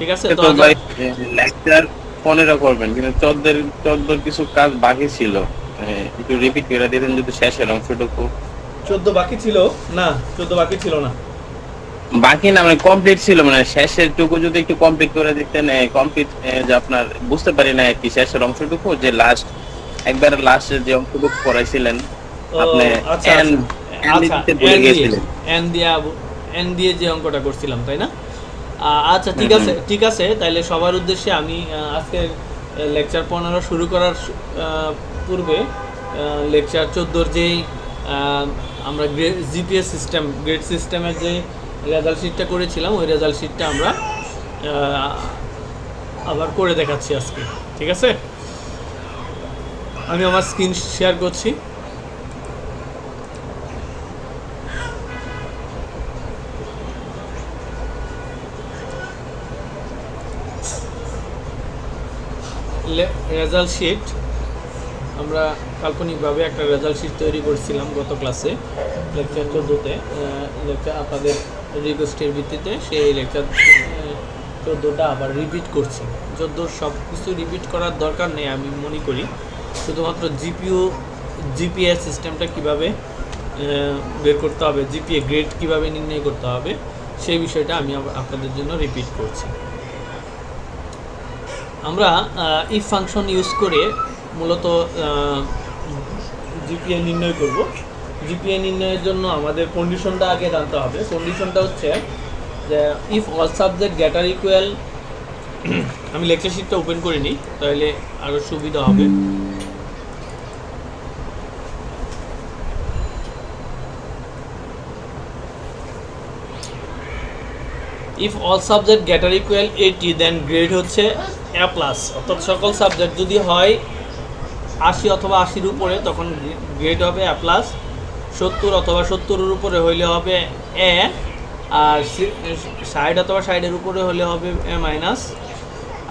ঠিক আছে? তো তো আজ ভাই লেকচার 15 করবেন, কিন্তু 14 কিছু কাজ বাকি ছিল। একটু রিপিট করে দিতেন যদি শেষের অংশটুকু। 14 বাকি ছিল না, 14 বাকি ছিল না। বাকি না, মানে কমপ্লিট ছিল, মানে শেষের টুকু যদি একটু কমপ্লিট করে দিতেন। কমপ্লিট যে আপনার বুঝতে পারি না আর কি, শেষের অংশটুকু যে লাস্ট, একবার লাস্টের যে অংশটুকু পড়াইছিলেন ও আপনি। আচ্ছা এন আচ্ছা। এন আচ্ছা, দিতে ভুলে এন দিয়ে গিয়েছিলেন। এন দিয়ে এন দিয়ে যে অঙ্কটা করছিলাম, তাই না? আচ্ছা, হুম ঠিক হুম। আছে, ঠিক আছে। তাইলে সবার উদ্দেশ্যে আমি আজকে লেকচার 15 শুরু করার পূর্বে লেকচার 14-র যেই আমরা জিপিএস সিস্টেম, গ্রেড সিস্টেমের যে রেজাল্ট শিটটা করেছিলাম, ওই রেজাল্ট শিটটা আমরা আবার করে দেখাচ্ছি আজকে। ঠিক আছে, আমি আমার স্ক্রিন শেয়ার করছি। রেজাল্ট শিট আমরা কাল্পনিকভাবে একটা রেজাল্ট শিট তৈরি করছিলাম গত ক্লাসে, লেকচার 14-তে। লেকচার আপনাদের রিকোয়েস্টের ভিত্তিতে সেই লেকচার 14টা আবার রিপিট করছি। 14 সব কিছু রিপিট করার দরকার নেই আমি মনে করি, শুধুমাত্র জিপিএস সিস্টেমটা কিভাবে বের করতে হবে, জিপিএ গ্রেড কিভাবে নির্ণয় করতে হবে, সেই বিষয়টা আমি আপনাদের জন্য রিপিট করছি। আমরা ইফ ফাংশন ইউজ করে মূলত জিপিএ নির্ণয় করব। জিপিএ নির্ণয়ের জন্য আমাদের কন্ডিশনটা আগে জানতে হবে। কন্ডিশনটা হচ্ছে যে if all subject greater equal, আমি লেকচার শিটটা ওপেন করে নিই তাহলে আরও সুবিধা হবে। If all subject greater equal 80 then grade হচ্ছে এ প্লাস, অর্থাৎ সকল সাবজেক্ট যদি হয় 80 অথবা 80-র উপরে তখন গ্রেড হবে এ প্লাস। 70 অথবা 70-এর উপরে হইলে হবে এ, আর 60 অথবা 60-এর উপরে হলে হবে এ মাইনাস,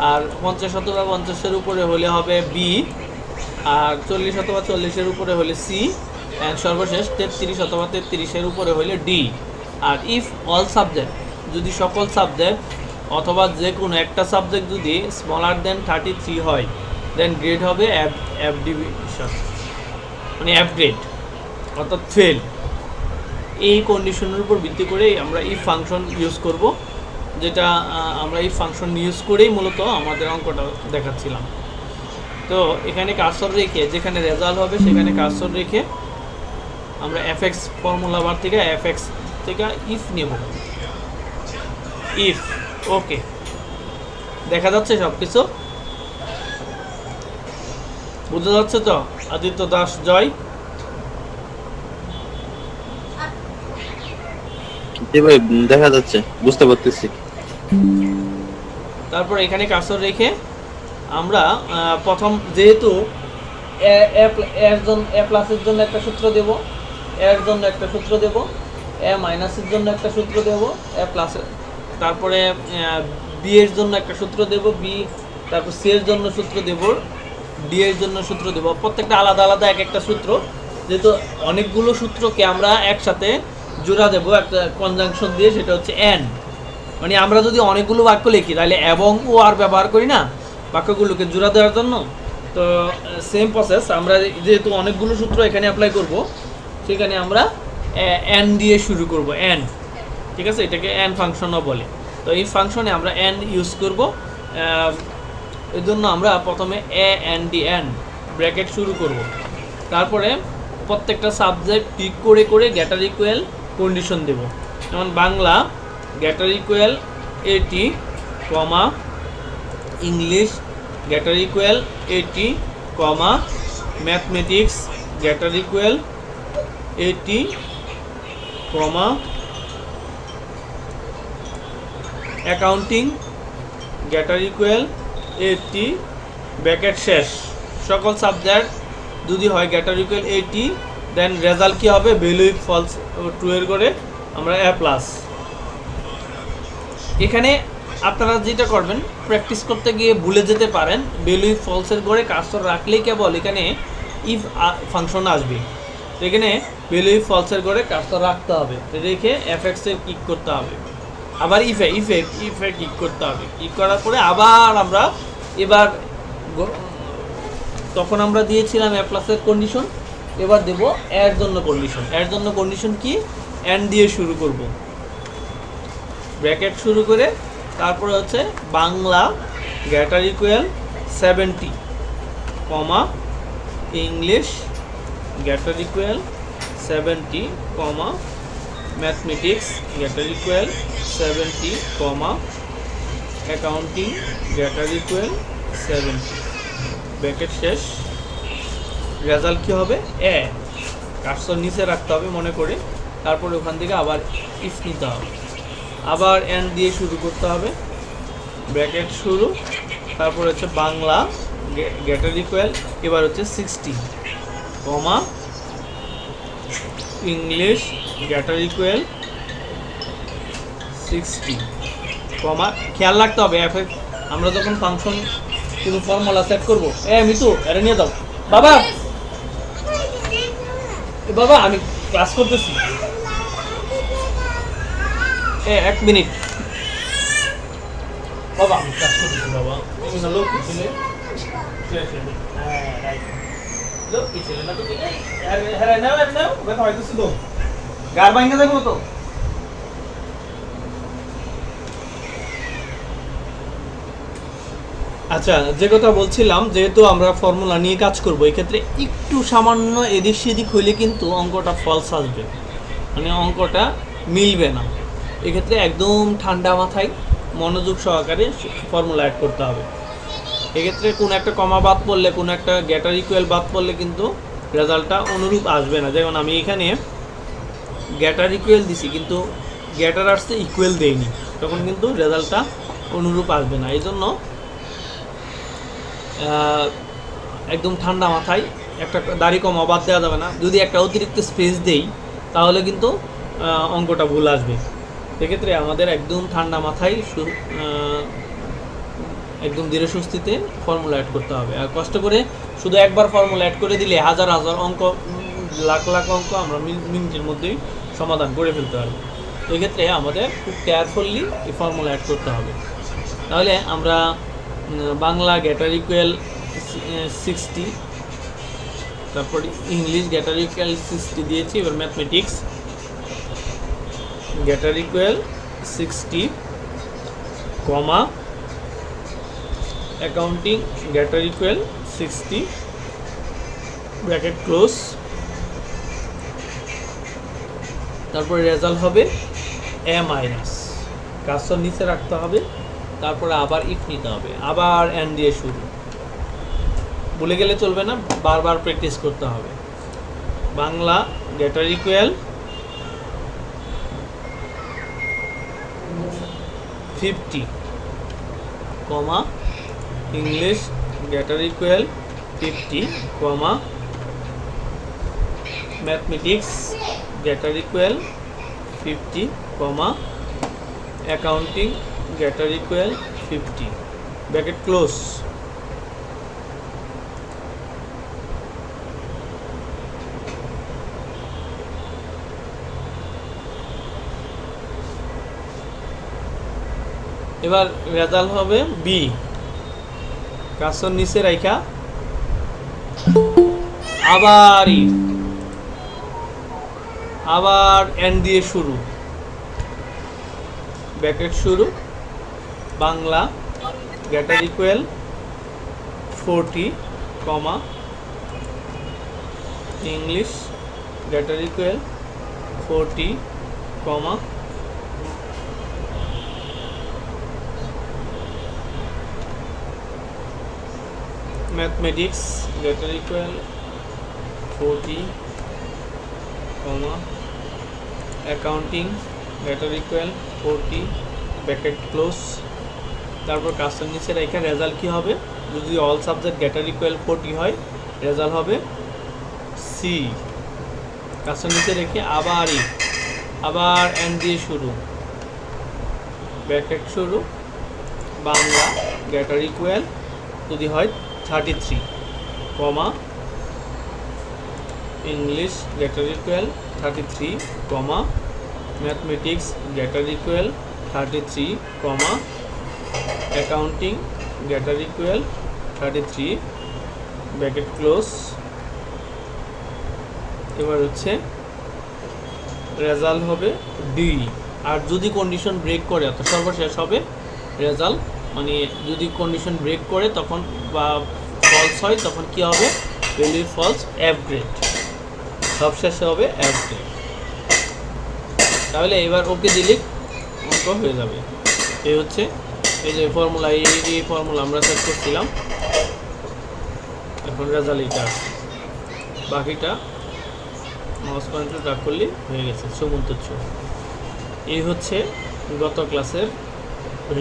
আর 50 অথবা 50-এর উপরে হলে হবে বি, আর 40 অথবা 40-এর উপরে হলে সি, অ্যান্ড সর্বশেষ 33 অথবা 33-এর উপরে হলে ডি। আর ইফ অল সাবজেক্ট, যদি সকল সাবজেক্ট অথবা যে কোনো একটা সাবজেক্ট যদি স্মলার দেন 33 হয় দেন গ্রেড হবে এফ ডিভিশন, মানে এফ গ্রেড, অর্থাৎ ফেল। এই কন্ডিশনের উপর ভিত্তি করেই আমরা ইফ ফাংশন ইউজ করব, যেটা আমরা এই ফাংশন ইউজ করেই মূলত আমাদের অঙ্কটা দেখাচ্ছিলাম। তো এখানে কার্সর রেখে যেখানে রেজাল্ট হবে সেখানে কার্সর রেখে আমরা এফএক্স ফর্মুলা বার থেকে এফএক্স থেকে ইফ নেব। ইফ, ওকে, দেখা যাচ্ছে সব কিছু বুঝা যাচ্ছে তো? আদিত্য দাস জয়। জি ভাই, দেখা যাচ্ছে, বুঝতে পারতেছি। তারপর এখানে কার্সর রেখে আমরা প্রথম যেহেতু এ প্লাসের জন্য একটা সূত্র দেব, এর জন্য একটা সূত্র দেব, এ মাইনাসের জন্য একটা সূত্র দেব, এ প্লাসের, তারপরে বি এর জন্য একটা সূত্র দেব, বি, তারপর সি এর জন্য সূত্র দেব, ডি এর জন্য সূত্র দেব। প্রত্যেকটা আলাদা আলাদা এক একটা সূত্র, যেহেতু অনেকগুলো সূত্রকে আমরা একসাথে জোড়া দেব একটা কনজাংশন দিয়ে, সেটা হচ্ছে এন। মানে আমরা যদি অনেকগুলো বাক্য লিখি তাহলে এবং ও আর ব্যবহার করি না বাক্যগুলোকে জোড়া দেওয়ার জন্য। তো সেম প্রসেস, আমরা যেহেতু অনেকগুলো সূত্র এখানে অ্যাপ্লাই করব, সেখানে আমরা এন দিয়ে শুরু করব, এন। ঠিক আছে, এটাকে এন ফাংশনও বলে। তো এই ফাংশনে আমরা এন ইউজ করব। এর জন্য আমরা প্রথমে A N D N bracket শুরু করব, তারপরে প্রত্যেকটা সাবজেক্ট পিক করে করে গ্রেটার ইকুয়াল কন্ডিশন দেব। যেমন বাংলা গ্রেটার ইকুয়াল 80, কমা ইংলিশ গ্রেটার ইকুয়াল 80, কমা ম্যাথমেটিক্স গ্রেটার ইকুয়াল 80, কমা অ্যাকাউন্টিং গ্রেটার ইকুয়াল 80, ব্র্যাকেট শেষ। সকল সাবজেক্ট যদি হয় গ্রেটার ইকুয়াল 80 দেন রেজাল্ট কী হবে, ভ্যালু ইফ ফলস ট্রু এর করে আমরা এ প্লাস। এখানে আপনারা যেটা করবেন, প্র্যাকটিস করতে গিয়ে ভুলে যেতে পারেন, ভ্যালু ইফ ফলসের করে কার্সর রাখলেই কেবল এখানে ইফ ফাংশন আসবে। তো এখানে ভ্যালু ইফ ফলসের করে কার্সর রাখতে হবে, রেখে এফএক্সে ক্লিক করতে হবে। আবার ইফে ইফে ইফে ক্লিক করতে হবে। ক্লিক করার পরে আবার আমরা এবার তখন আমরা দিয়েছিলাম এ প্লাসের কন্ডিশন, এবার দেব এর জন্য কন্ডিশন। এর জন্য কন্ডিশন কি, এন দিয়ে শুরু করব, ব্র্যাকেট শুরু করে তারপরে হচ্ছে বাংলা গ্রেটার ইকুয়াল 70 কমা ইংলিশ গ্রেটার ইকুয়াল 70 কমা ম্যাথমেটিক্স গ্রেটার ইকুয়াল 70 কমা অ্যাকাউন্টিং গ্রেটার ইকুয়াল 70, ব্র্যাকেট শেষ। রেজাল্ট কী হবে, এ কার্সর নিচে রাখতে হবে মনে করে, তারপরে ওখান থেকে আবার ইফ নিতে হবে, আবার এন্ড দিয়ে শুরু করতে হবে, ব্র্যাকেট শুরু, তারপর হচ্ছে বাংলা গ্রেটার ইকুয়াল এবার হচ্ছে 60 কমা ইংলিশ গ্রেটার ইকুয়াল 60 কমা, খেয়াল রাখতে হবে আমরা যখন ফাংশন কোনো ফর্মুলা সেট করবো, মিতু এটা নিয়ে দাও বাবা, বাবা আমি ক্লাস করতেছি, 1 মিনিট বাবা আমি ক্লাস করতেছি বাবা, তুমি না লোক ছিলে, লোক কি ছিলে না তুমি, হ্যাঁ নাও নাও ব্যথা হইতেছিল, গার ভাঙে যাবো তো। আচ্ছা, যে কথা বলছিলাম, যেহেতু আমরা ফর্মুলা নিয়ে কাজ করব, এক্ষেত্রে একটু সামান্য এদিক সেদিক হইলে কিন্তু অঙ্কটা ফলস আসবে, মানে অঙ্কটা মিলবে না। এক্ষেত্রে একদম ঠান্ডা মাথায় মনোযোগ সহকারে ফর্মুলা অ্যাড করতে হবে। এক্ষেত্রে কোনো একটা কমা বাদ পড়লে, কোনো একটা গ্রেটার ইকুয়াল বাদ পড়লে কিন্তু রেজাল্টটা অনুরূপ আসবে না। যেমন আমি এখানে গ্রেটার ইকুয়াল দিছি কিন্তু গ্রেটার আসছে ইকুয়াল দেইনি, তখন কিন্তু রেজাল্টটা অনুরূপ আসবে না। এই জন্য একদম ঠান্ডা মাথায় একটা দাড়ি কমা বাদ দেওয়া যাবে না। যদি একটা অতিরিক্ত স্পেস দেই তাহলে কিন্তু অঙ্কটা ভুল আসবে। সেক্ষেত্রে আমাদের একদম ঠান্ডা মাথায় একদম ধীরে সুস্থিতে ফর্মুলা অ্যাড করতে হবে। আর কষ্ট করে শুধু একবার ফর্মুলা অ্যাড করে দিলে হাজার হাজার অঙ্ক, লাখ লাখ অঙ্ক আমরা মিনিটের মধ্যেই সমাধান করে ফেলতে পারবো। এক্ষেত্রে আমাদের খুব কেয়ারফুলি এই ফর্মুলা অ্যাড করতে হবে। তাহলে আমরা বাংলা গ্রেটার ইকুয়াল 60, তারপর ইংলিশ গ্রেটার ইকুয়াল 60 দিয়েছি। এবার mathematics greater equal 60 comma accounting greater equal 60 bracket close, তারপরে রেজাল্ট হবে এ মাইনাস, কাজটা নিচে রাখতে হবে, তারপরে আবার ইফ নিতে হবে, আবার এন দিয়ে শুরু, ভুলে গেলে চলবে না, বারবার প্র্যাকটিস করতে হবে। Bangla greater equal 50 comma English greater equal 50 comma mathematics greater equal 50 comma accounting greater equal 50 bracket close. এবার রেজাল্ট হবে বি, কাজের নিচে রাখা আবার এন দিয়ে শুরু, ব্র্যাকেট শুরু, Bangla greater equal 40 comma English greater equal 40 comma mathematics greater equal 40 comma accounting greater equal 40 bracket close. তারপর কাজটার নিচে রেখে রেজাল্ট কী হবে, যদি অল সাবজেক্ট গ্রেটার ইকুয়াল 40 হয় রেজাল্ট হবে সি। কাজটার নিচে রেখে আবার এন দিয়ে শুরু, ব্র্যাকেট শুরু, বাংলা গ্রেটার ইকুয়াল যদি হয় 33 comma English greater equal 33 comma mathematics greater equal 33, accounting greater equal 33 bracket close. এবার হচ্ছে রেজাল্ট হবে ডি। আর যদি কন্ডিশন ব্রেক করে তো সর্বশেষ হবে রেজাল্ট, মানে যদি কন্ডিশন ব্রেক করে তখন বা ফলস হয় তখন কি হবে, ভ্যালু ফলস, এফ গ্রেড, সবশেষে হবে এফ গ্রেড। তাহলে এবার ওকে দিলে অঙ্ক হয়ে যাবে। এই হচ্ছে এই যে ফর্মুলা, এই ফর্মুলা আমরা সেট করছিলাম, এখন রেজাল্ট এইটা আছে, বাকিটা মাউস পয়েন্টার ড্রাগ করলে হয়ে গেছে সুমন্ত চৌ। এই হচ্ছে গত ক্লাসের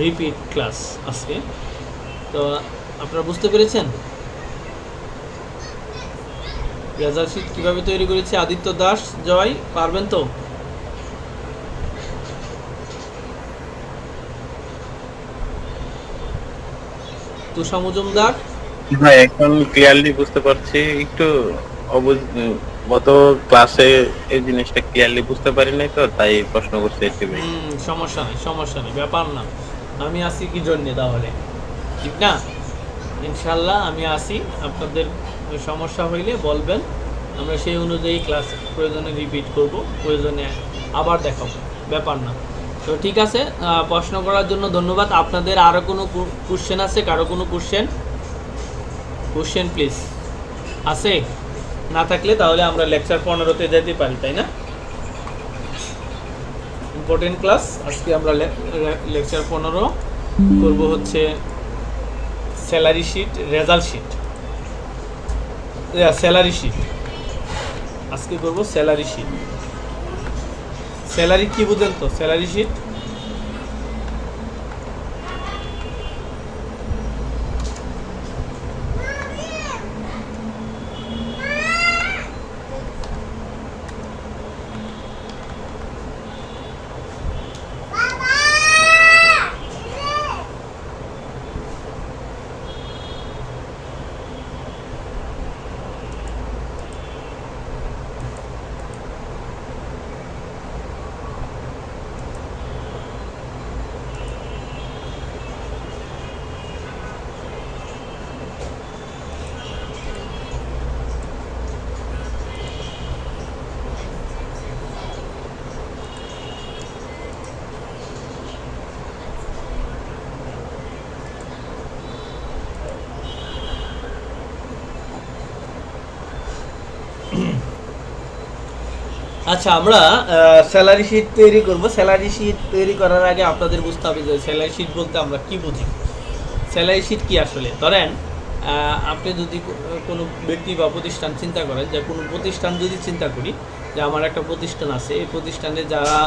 রিপিট ক্লাস আজকে। তো আপনারা বুঝতে পেরেছেন রেজাল্ট শিট কীভাবে তৈরি করেছে আদিত্য দাস, জয়, পারবেন তো? তুষা মজুমদার, ভাই এখন ক্লিয়ারলি বুঝতে পারছি, একটু গত ক্লাসে এই জিনিসটা ক্লিয়ারলি বুঝতে পারি নাই তো তাই প্রশ্ন করছি একটু ভাই। সমস্যা নেই, সমস্যা নেই, ব্যাপার না। আমি আসি কি জন্যে তাহলে, ঠিক না? ইনশাল্লাহ আমি আসি, আপনাদের সমস্যা হইলে বলবেন, আমরা সেই অনুযায়ী ক্লাস প্রয়োজনে রিপিট করব, প্রয়োজনে আবার দেখাবো, ব্যাপার না। তো ঠিক আছে, প্রশ্ন করার জন্য ধন্যবাদ। আপনাদের আরও কোনো কোশ্চেন আছে? কারো কোনো কোশ্চেন প্লিজ আছে? না থাকলে তাহলে আমরা লেকচার 15-তে যেতে পারি, তাই না? ইম্পর্টেন্ট ক্লাস আজকে আমরা লেকচার 15 করব হচ্ছে salary sheet, result sheet, salary sheet. আজকে করব স্যালারি শিট। স্যালারি কি বুঝেন তো? স্যালারি শিট আচ্ছা, আমরা স্যালারি শিট তৈরি করব। স্যালারি শিট তৈরি করার আগে আপনাদের বুঝতে হবে যে স্যালারি শিট বলতে আমরা কি বুঝি। স্যালারি শিট কি আসলে? ধরেন আপনি যদি কোনো ব্যক্তি বা প্রতিষ্ঠান চিন্তা করেন, যে কোনো প্রতিষ্ঠান যদি চিন্তা করি যে আমার একটা প্রতিষ্ঠান আছে, এই প্রতিষ্ঠানে যারা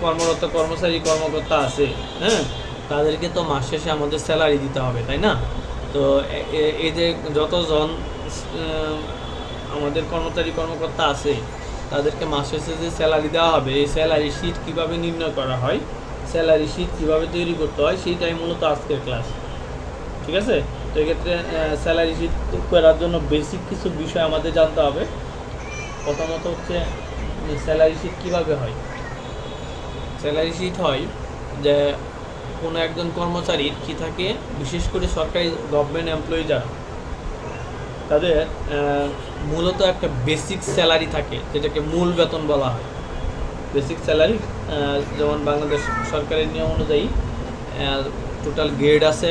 কর্মরত কর্মচারী কর্মকর্তা আছে, হ্যাঁ, তাদেরকে তো মাস শেষে আমাদের স্যালারি দিতে হবে, তাই না? তো এই যে যতজন আমাদের কর্মচারী কর্মকর্তা আছে তাদেরকে মাস শেষে যে স্যালারি দেওয়া হবে, এই স্যালারি শিট কীভাবে নির্ণয় করা হয়, স্যালারি শিট কীভাবে তৈরি করতে হয়, সেইটাই মূলত আজকের ক্লাস, ঠিক আছে? তো এক্ষেত্রে স্যালারি শিট করার জন্য বেসিক কিছু বিষয় আমাদের জানতে হবে। প্রথমত হচ্ছে স্যালারি শিট কীভাবে হয়। স্যালারি শিট হয় যে কোনো একজন কর্মচারীর কী থাকে, বিশেষ করে সরকারি গভর্নমেন্ট এমপ্লয়ি যারা, তাদের মূলত একটা বেসিক স্যালারি থাকে যেটাকে মূল বেতন বলা হয়। বেসিক স্যালারি যেমন বাংলাদেশ সরকারের নিয়ম অনুযায়ী টোটাল গ্রেড আছে,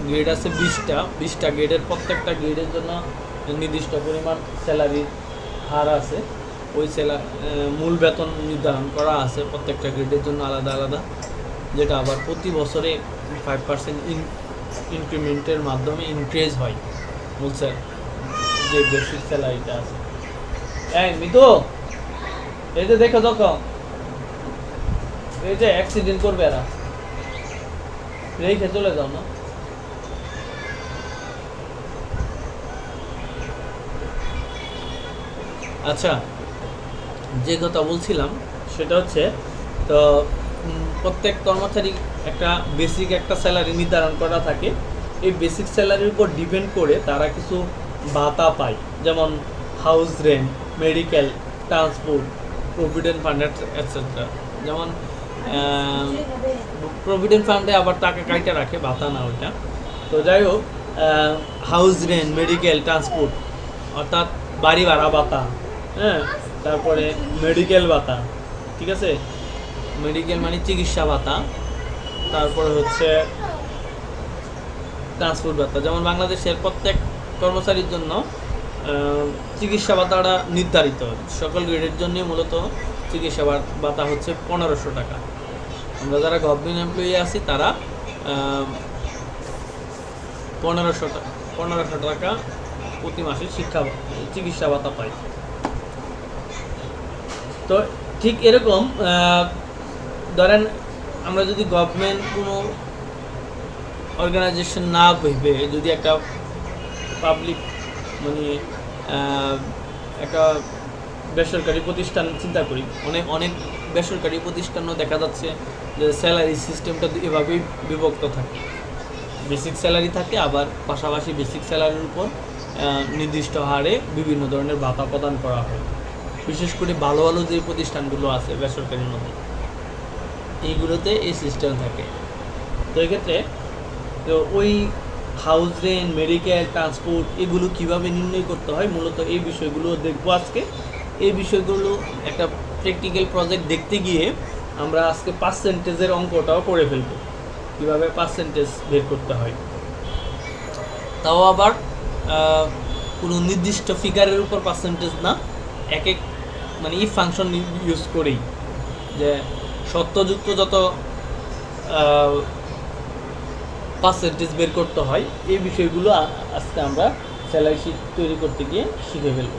গ্রেড আছে 20টা গ্রেডের, প্রত্যেকটা গ্রেডের জন্য নির্দিষ্ট পরিমাণ স্যালারির হার আছে। ওই মূল বেতন নির্ধারণ করা আছে প্রত্যেকটা গ্রেডের জন্য আলাদা আলাদা, যেটা আবার প্রতি বছরে 5% ইনক্রিমেন্টের মাধ্যমে ইনক্রিজ হয় বলছে যে বেসিক স্যালারিটা আছে। মিতু, এই যে দেখো যখন এই যে অ্যাক্সিডেন্ট করবে এরা, রেখে চলে যাও না। আচ্ছা, যে কথা বলছিলাম সেটা হচ্ছে, তো প্রত্যেক কর্মচারী একটা বেসিক একটা স্যালারি নির্ধারণ করা থাকে। এই বেসিক স্যালারির উপর ডিপেন্ড করে তারা কিছু ভাতা পায়, যেমন house rent, medical, transport, provident fund etcetera. যেমন প্রভিডেন্ট ফান্ডে আবার টাকা কাইটা রাখে, ভাতা না ওইটা। তো যাই হোক, হাউস রেন্ট, মেডিকেল, ট্রান্সপোর্ট অর্থাৎ বাড়ি ভাড়া ভাতা, হ্যাঁ, তারপরে মেডিকেল ভাতা, ঠিক আছে, মেডিকেল মানে চিকিৎসা ভাতা, তারপরে হচ্ছে ট্রান্সপোর্ট ভাতা। যেমন বাংলাদেশের প্রত্যেক কর্মচারীর জন্য চিকিৎসা ভাতাটা নির্ধারিত, সকল গ্রেডের জন্য মূলত চিকিৎসা ভাতা হচ্ছে 1500 টাকা। আমরা যারা গভর্নমেন্ট এমপ্লয়ি আছি তারা 1500 টাকা প্রতি মাসে চিকিৎসা ভাতা পাই। তো ঠিক এরকম ধরেন আমরা যদি গভর্নমেন্ট কোনো অর্গানাইজেশন না ভেবে যদি একটা পাবলিক মানে একটা বেসরকারি প্রতিষ্ঠান চিন্তা করি, অনেক বেসরকারি প্রতিষ্ঠানও দেখা যাচ্ছে যে স্যালারি সিস্টেমটা এভাবেই বিভক্ত থাকে। বেসিক স্যালারি থাকে, আবার পাশাপাশি বেসিক স্যালারির উপর নির্দিষ্ট হারে বিভিন্ন ধরনের ভাতা প্রদান করা হয়। বিশেষ করে ভালো ভালো যে প্রতিষ্ঠানগুলো আছে বেসরকারির মধ্যে, এইগুলোতে এই সিস্টেম থাকে। তো এক্ষেত্রে তো ওই হাউস রেন্ট, মেডিকেল, ট্রান্সপোর্ট এগুলো কিভাবে নির্ণয় করতে হয়, মূলত এই বিষয়গুলো দেখবো আজকে। এই বিষয়গুলো একটা প্র্যাকটিক্যাল প্রজেক্ট দেখতে গিয়ে আমরা আজকে পার্সেন্টেজের অঙ্কটাও করে ফেলবো, কীভাবে পার্সেন্টেজ বের করতে হয়, তাও আবার কোনো নির্দিষ্ট ফিগারের উপর পার্সেন্টেজ না, এক এক মানে এই ফাংশন ইউজ করেই যে সত্যযুক্ত যত পার্সেন্টেজ বের করতে হয়, এই বিষয়গুলো আজকে আমরা স্যালারি শিট তৈরি করতে গিয়ে শিখে ফেলব।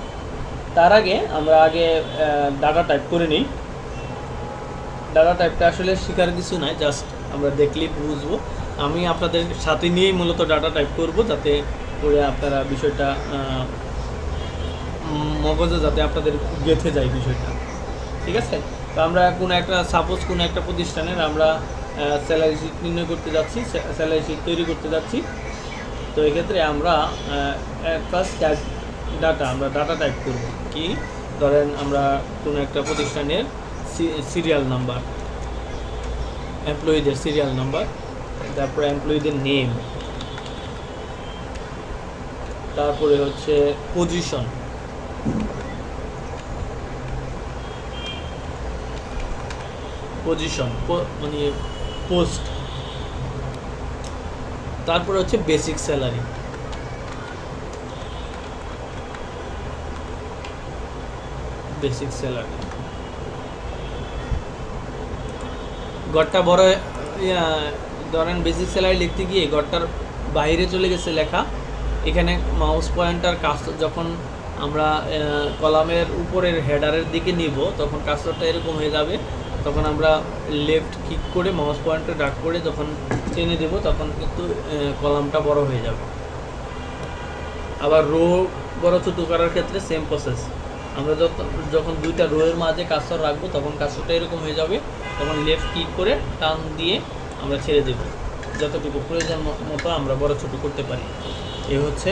তার আগে আমরা ডাটা টাইপ করে নিই। ডাটা টাইপটা আসলে শেখার কিছু নাই, জাস্ট আমরা দেখলেই বুঝবো। আমি আপনাদের সাথে নিয়েই মূলত ডাটা টাইপ করব, যাতে করে আপনারা বিষয়টা মগজে যাতে আপনাদের গেঁথে যায় বিষয়টা, ঠিক আছে। তো আমরা কোনো একটা প্রতিষ্ঠানের আমরা স্যালারি শিট নির্ণয় করতে যাচ্ছি, স্যালারি শিট তৈরি করতে যাচ্ছি। তো এক্ষেত্রে আমরা ফার্স্ট ডাটা টাইপ করব কি, ধরেন আমরা কোনো একটা প্রতিষ্ঠানের সিরিয়াল নাম্বার, এমপ্লয়ীদের সিরিয়াল নাম্বার, তারপরে এমপ্লয়ীদের নেম, তারপরে হচ্ছে পজিশন, মানে পোস্ট, তারপরে হচ্ছে বেসিক স্যালারি, ঘরটা বড়, ধরেন বেসিক স্যালারি লিখতে গিয়ে ঘরটার বাইরে চলে গেছে লেখা। এখানে মাউস পয়েন্টার কার্সর যখন আমরা কলামের উপরের হেডারের দিকে নিব, তখন কার্সরটা এরকম হয়ে যাবে। তখন আমরা লেফট ক্লিক করে মাউস পয়েন্টার ড্র্যাগ করে যখন টেনে দেব, তখন কিন্তু কলামটা বড় হয়ে যাবে। আবার রো বড় ছোট করার ক্ষেত্রে সেম প্রসেস। আমরা যখন দুইটা রোয়ের মাঝে কার্সর রাখবো, তখন কার্সরটা এরকম হয়ে যাবে। তখন লেফট ক্লিক করে টান দিয়ে আমরা ছেড়ে দেব, যতটুকু প্রয়োজন মতো আমরা বড় ছোট করতে পারি। এই হচ্ছে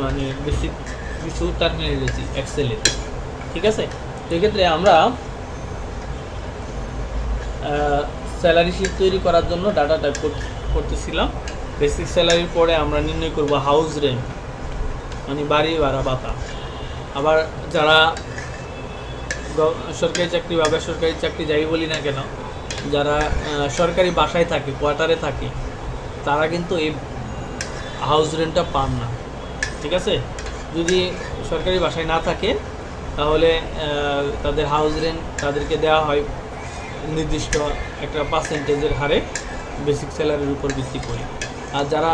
মানে বেসিক কিছু টার্মিনোলজি এক্সেলের, ঠিক আছে। তো এক্ষেত্রে আমরা স্যালারি শিট তৈরি করার জন্য ডাটা টাইপ করতেছিলাম। বেসিক স্যালারির পরে আমরা নির্ণয় করব হাউস রেন্ট, মানে বাড়ি ভাড়া ভাতা। আবার যারা সরকারি চাকরি বা বেসরকারি চাকরি যাই বলি না কেন, যারা সরকারি বাসায় থাকে, কোয়ার্টারে থাকে, তারা কিন্তু এই হাউস রেন্টটা পান না, ঠিক আছে। যদি সরকারি বাসায় না থাকে তাহলে তাদের হাউস রেন্ট তাদেরকে দেওয়া হয় নির্দিষ্ট একটা পার্সেন্টেজের হারে বেসিক স্যালারির উপর ভিত্তি করে। আর যারা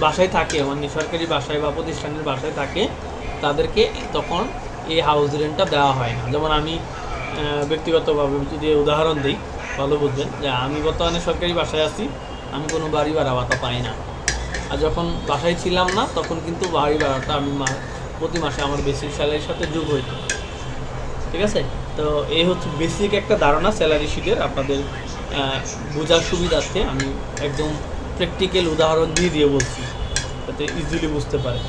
বাসায় থাকে, মানে সরকারি বাসায় বা প্রতিষ্ঠানের বাসায় থাকে, তাদেরকে তখন এই হাউস রেন্টটা দেওয়া হয় না। যেমন আমি ব্যক্তিগতভাবে যদি উদাহরণ দিই, ভালো বুঝবেন যে আমি বর্তমানে সরকারি বাসায় আছি, আমি কোনো বাড়ি ভাড়া ভাতা পাই না। আর যখন বাসায় ছিলাম না, তখন কিন্তু বাড়ি ভাড়াটা আমি প্রতি মাসে আমার বেসিক স্যালারির সাথে যোগ হইতো, ঠিক আছে। তো এই হচ্ছে বেসিক একটা ধারণা স্যালারি শিটের। আপনাদের বোঝার সুবিধার্থে আমি একদম প্র্যাকটিক্যাল উদাহরণ দিয়ে বলছি, যাতে ইজিলি বুঝতে পারে।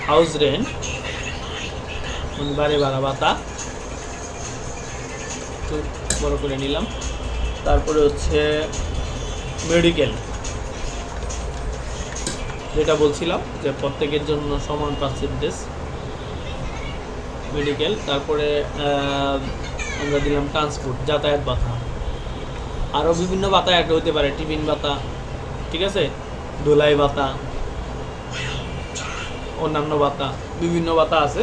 হাউস রেন্ট মানে বাড়ি ভাড়া ভাতা একটু বড় করে নিলাম। তারপরে হচ্ছে মেডিকেল, যেটা বলছিলাম যে প্রত্যেকের জন্য সমান পার্সেন্টেজ মেডিকেল। তারপরে আমরা দিলাম ট্রান্সপোর্ট, যাতায়াত ভাতা, আরও বিভিন্ন ভাতা অ্যাড হতে পারে, টিফিন ভাতা, ঠিক আছে, ধুলাই ভাতা, অন্যান্য ভাতা, বিভিন্ন ভাতা আছে।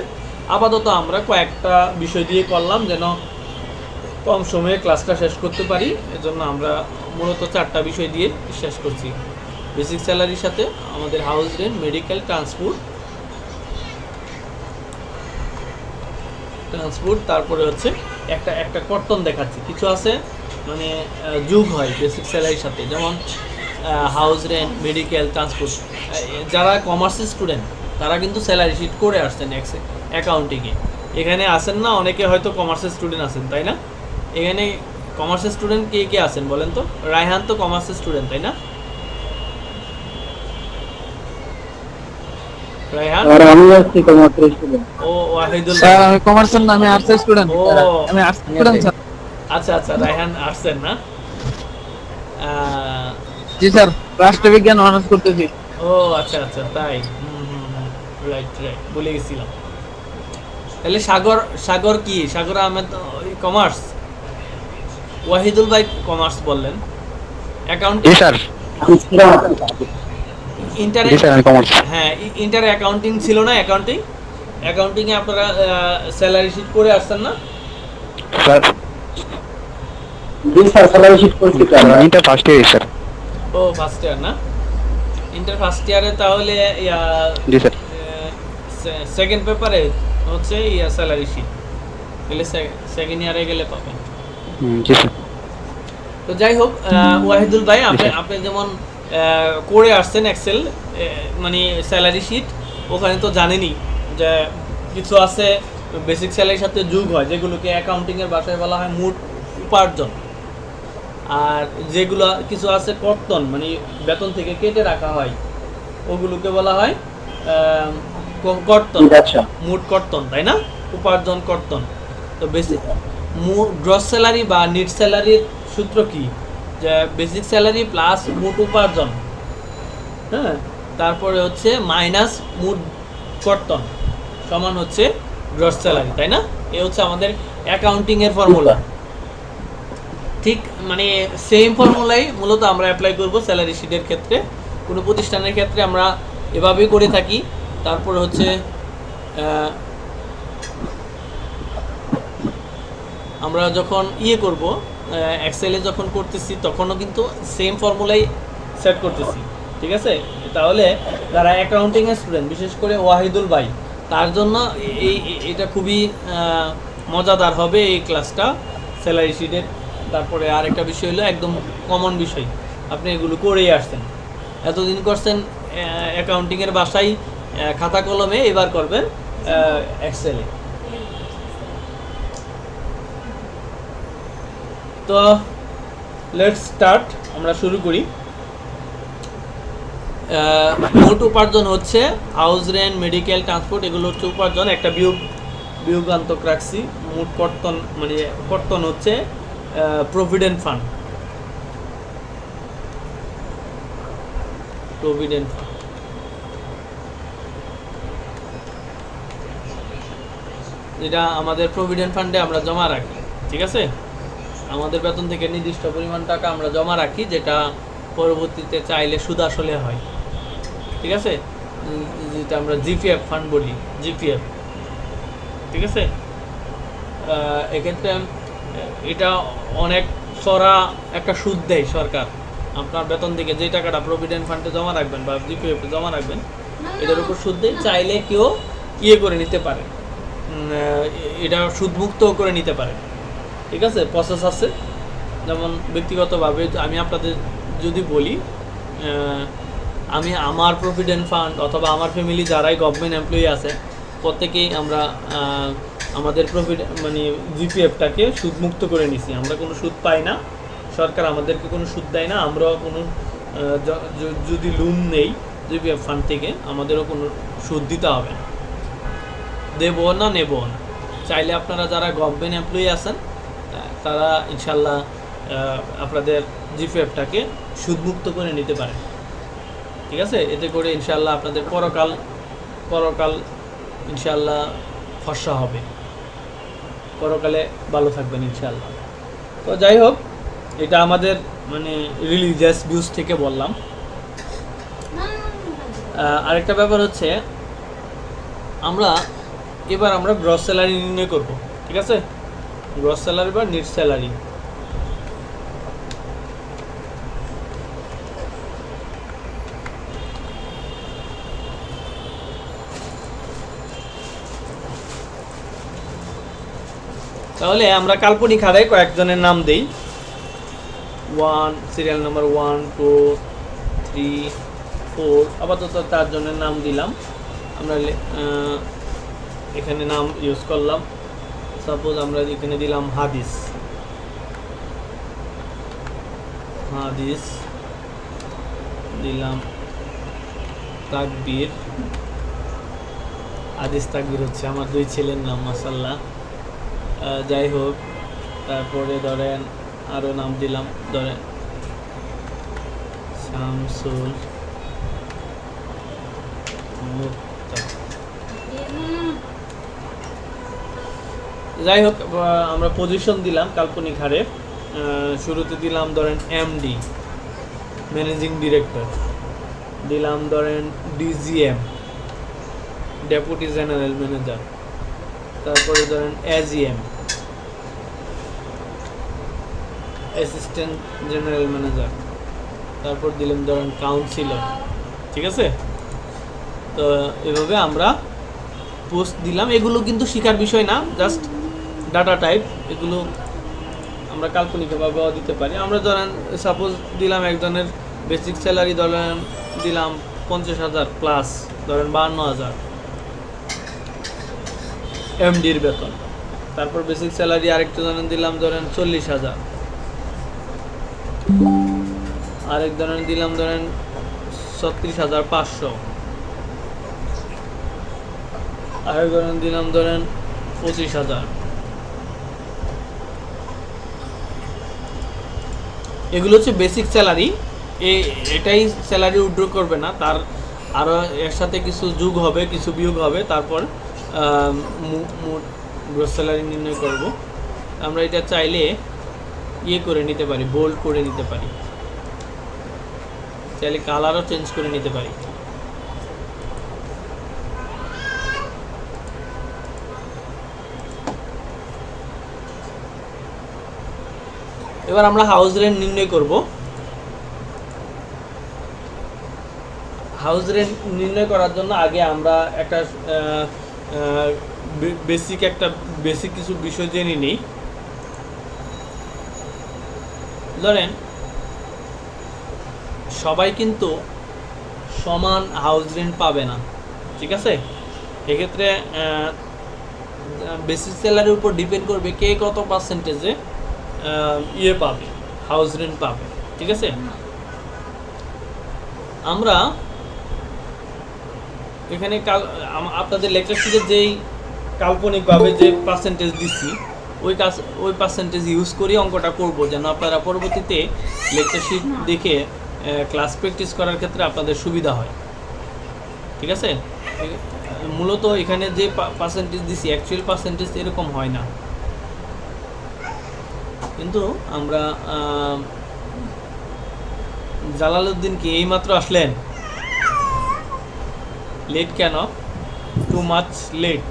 আপাতত আমরা কয়েকটা বিষয় দিয়ে করলাম যেন কম সময়ে ক্লাসটা শেষ করতে পারি, এজন্য আমরা মূলত 4টা বিষয় দিয়ে শেষ করছি। বেসিক স্যালারির সাথে আমাদের হাউস রেন্ট, মেডিকেল, ট্রান্সপোর্ট, তারপরে হচ্ছে একটা কর্তন দেখাচ্ছি। কিছু আছে মানে যোগ হয় বেসিক স্যালারির সাথে, যেমন হাউস রেন্ট, মেডিকেল, ট্রান্সপোর্ট। যারা কমার্সের স্টুডেন্ট তারা কিন্তু স্যালারি শিট করে আসছেন অ্যাকাউন্টিংয়ে। এখানে আসেন না, অনেকে হয়তো কমার্সের স্টুডেন্ট আছেন, তাই না? এখানে কমার্সের স্টুডেন্ট কে কে আছেন বলেন তো? রায়হান তো কমার্সের স্টুডেন্ট, তাই না? রায়হান? আমি আছি কমার্সের স্টুডেন্ট। ও ওয়াহিদুল স্যার আমি কমার্সের না, আমি আর্টসের স্টুডেন্ট। ও আমি আর্টস স্টুডেন্ট স্যার। আচ্ছা আচ্ছা, রায়হান আর্টসের না? জি স্যার, রাষ্ট্রবিজ্ঞান অনার্স করতেছি। ও আচ্ছা আচ্ছা, তাই। রাইট রাইট, ভুলে গেছিলাম। তাহলে সাগর কি? সাগর আহমেদ কমার্স, ওয়াহিদুল ভাই কমার্স বললেন। অ্যাকাউন্টিং, জি স্যার। ইন্টার, জি স্যার আমি কমার্স। হ্যাঁ ইন্টার অ্যাকাউন্টিং ছিল না? অ্যাকাউন্টিংয়ে আপনারা স্যালারি শিট করে আসছেন না? স্যার জি স্যার, স্যালারি শিট করছি sir. Inter first year sir. ও ফার্স্ট ইয়ার না? ইন্টার ফার্স্ট ইয়ারে তাহলে জি স্যার। সেকেন্ড পেপারে হচ্ছে স্যালারি শিট, তাহলে সেকেন্ড ইয়ারে গেলে পাবেন। জি স্যার। তো যাই হোক, ওয়াহিদুল ভাই আপনি যেমন করে আসছেন এক্সেল মানে স্যালারি শিট, ওখানে তো জানেনই যে কিছু আছে বেসিক স্যালারির সাথে যোগ হয়, যেগুলোকে অ্যাকাউন্টিংয়ের ভাষায় বলা হয় মোট উপার্জন। আর যেগুলো কিছু আছে কর্তন, মানে বেতন থেকে কেটে রাখা হয়, ওগুলোকে বলা হয় কর্তন, মোট কর্তন, তাই না? উপার্জন কর্তন। তো বেসিক গ্রস স্যালারি বা নেট স্যালারির সূত্র কি? যে বেসিক স্যালারি প্লাস মোট উপার্জন, হ্যাঁ, তারপরে হচ্ছে মাইনাস মোট কর্তন সমান হচ্ছে গ্রস স্যালারি, তাই না? এ হচ্ছে আমাদের অ্যাকাউন্টিংয়ের ফর্মুলা। ঠিক মানে সেম ফর্মুলাই মূলত আমরা অ্যাপ্লাই করব স্যালারি শিটের ক্ষেত্রে। কোনো প্রতিষ্ঠানের ক্ষেত্রে আমরা এভাবেই করে থাকি। তারপরে হচ্ছে আমরা যখন করব এক্সেলে যখন করতেছি তখনও কিন্তু সেম ফর্মুলাই সেট করতেছি, ঠিক আছে? তাহলে যারা অ্যাকাউন্টিংয়ের স্টুডেন্ট, বিশেষ করে ওয়াহিদুল ভাই, তার জন্য এটা খুবই মজাদার হবে এই ক্লাসটা স্যালারি শিটের। তারপরে আরেকটা বিষয় হলো একদম কমন বিষয়, আপনি এগুলো করেই আসছেন, এতদিন করছেন অ্যাকাউন্টিংয়ের বাসায় খাতা কলমে, এবার করবেন এক্সেলে। তো লেটস স্টার্ট, আমরা শুরু করি। মোট উপার্জন হচ্ছে হাউস রেন্ট, মেডিকেল, ট্রান্সপোর্ট, এগুলো হচ্ছে উপার্জন। একটা বিয়োগান্তক রাখছি। মোট কর্তন মানে কর্তন হচ্ছে প্রভিডেন্ট ফান্ড, যেটা আমাদের প্রভিডেন্ট ফান্ডে আমরা জমা রাখি, ঠিক আছে? আমাদের বেতন থেকে নির্দিষ্ট পরিমাণ টাকা আমরা জমা রাখি, যেটা পরবর্তীতে চাইলে সুদ আসলে হয়, ঠিক আছে? যেটা আমরা জিপিএফ ফান্ড বলি, জিপিএফ, ঠিক আছে? এক্ষেত্রে এটা অনেক চড়া একটা সুদ দেয় সরকার। আপনার বেতন থেকে যে টাকাটা প্রভিডেন্ট ফান্ডে জমা রাখবেন বা জিপিএফে জমা রাখবেন, এটার উপর সুদ দেয়। চাইলে কেউ করে নিতে পারে, এটা সুদমুক্ত করে নিতে পারে, ঠিক আছে? প্রসেস আছে। যেমন ব্যক্তিগতভাবে আমি আপনাদের যদি বলি, আমি আমার প্রভিডেন্ট ফান্ড অথবা আমার ফ্যামিলি যারাই গভর্নমেন্ট এমপ্লয়ি আছে, প্রত্যেকেই আমরা আমাদের মানে জিপিএফটাকে সুদমুক্ত করে নিছি। আমরা কোনো সুদ পাই না, সরকার আমাদেরকে কোনো সুদ দেয় না। আমরাও কোনো যদি লোন নেই জিপিএফ ফান্ড থেকে, আমাদেরও কোনো সুদ দিতে হবে না। দেবো না নেব না। চাইলে আপনারা যারা গভর্নমেন্ট এমপ্লয়ি আছেন তারা ইনশাল্লাহ আপনাদের জিপিএফটাকে সুদমুক্ত করে নিতে পারেন, ঠিক আছে? এতে করে ইনশাল্লাহ আপনাদের পরকাল ইনশাল্লাহ ফর্সা হবে, পরকালে ভালো থাকবেন ইনশাল্লাহ। তো যাই হোক, এটা আমাদের মানে রিলিজিয়াস ভিউজ থেকে বললাম। আরেকটা ব্যাপার হচ্ছে এবার আমরা গ্রস স্যালারি নির্ণয় করব, ঠিক আছে? গ্রস স্যালারি বা নেট স্যালারি। তাহলে আমরা কাল্পনিক হারে কয়েকজনের নাম দেই। সিরিয়াল নাম্বার 1 2 3 4 আপাতত 4 জনের নাম দিলাম আমরা। এখানে নাম ইউজ করলাম, সাপোজ আমরা এখানে দিলাম হাদিস দিলাম, তাকবীর, হাদিস তাকবীর হচ্ছে আমার 2 ছেলের নাম মাশাআল্লাহ। যাই হোক, তারপরে ধরেন আরও নাম দিলাম, ধরেন শামসুল যাই হোক, আমরা পজিশন দিলাম কাল্পনিক হারে। শুরুতে দিলাম ধরেন এমডি ম্যানেজিং ডিরেক্টর, দিলাম ধরেন ডিজিএম ডেপুটি জেনারেল ম্যানেজার, তারপরে ধরেন এজিএম অ্যাসিস্ট্যান্ট জেনারেল ম্যানেজার, তারপর দিলাম ধরেন কাউন্সিলর, ঠিক আছে? তো এভাবে আমরা পোস্ট দিলাম। এগুলো কিন্তু শিখার বিষয় না, জাস্ট ডাটা টাইপ, এগুলো আমরা কাল্পনিকভাবেও দিতে পারি। আমরা ধরেন সাপোজ দিলাম একজনের বেসিক স্যালারি ধরেন দিলাম 50,000 প্লাস ধরেন 52,000 এমডির বেতন। তারপর বেসিক স্যালারি আরেকটা জনের দিলাম ধরেন 40,000, আরেক ধরেন দিলাম ধরেন 36,500, আরেক ধরেন দিলাম ধরেন 25,000। এগুলো হচ্ছে বেসিক স্যালারি। এটাই স্যালারি উইথড্র করবে না, তার আরও এর সাথে কিছু যোগ হবে, কিছু বিয়োগ হবে, তারপর মোট গ্রস স্যালারি নির্ণয় করব। আমরা এটা চাইলে করে নিতে পারি, বোল্ড করে নিতে পারি, চাইলে কালারও চেঞ্জ করে নিতে পারি। এবার আমরা হাউস রেন্ট নির্ণয় করব। হাউস রেন্ট নির্ণয় করার জন্য আগে আমরা একটা বেসিক কিছু বিষয় জেনে নিই। ধরেন সবাই কিন্তু সমান হাউস রেন্ট পাবে না, ঠিক আছে? এক্ষেত্রে বেসিক স্যালারির উপর ডিপেন্ড করবে কে কত পার্সেন্টেজে পাবে, হাউস রেন্ট পাবে, ঠিক আছে? আমরা এখানে আপনাদের লেকচার শিটে যেই কাল্পনিকভাবে যে পার্সেন্টেজ দিচ্ছি ওই পার্সেন্টেজ ইউজ করে অঙ্কটা করব, যেন আপনারা পরবর্তীতে লেকচার শিট দেখে ক্লাস প্র্যাকটিস করার ক্ষেত্রে আপনাদের সুবিধা হয়, ঠিক আছে? মূলত এখানে যে পার্সেন্টেজ দিচ্ছি অ্যাকচুয়াল পার্সেন্টেজ এরকম হয় না, কিন্তু আমরা জালালউদ্দিন কি এইমাত্র আসলেন? লেট কেন? Too much late?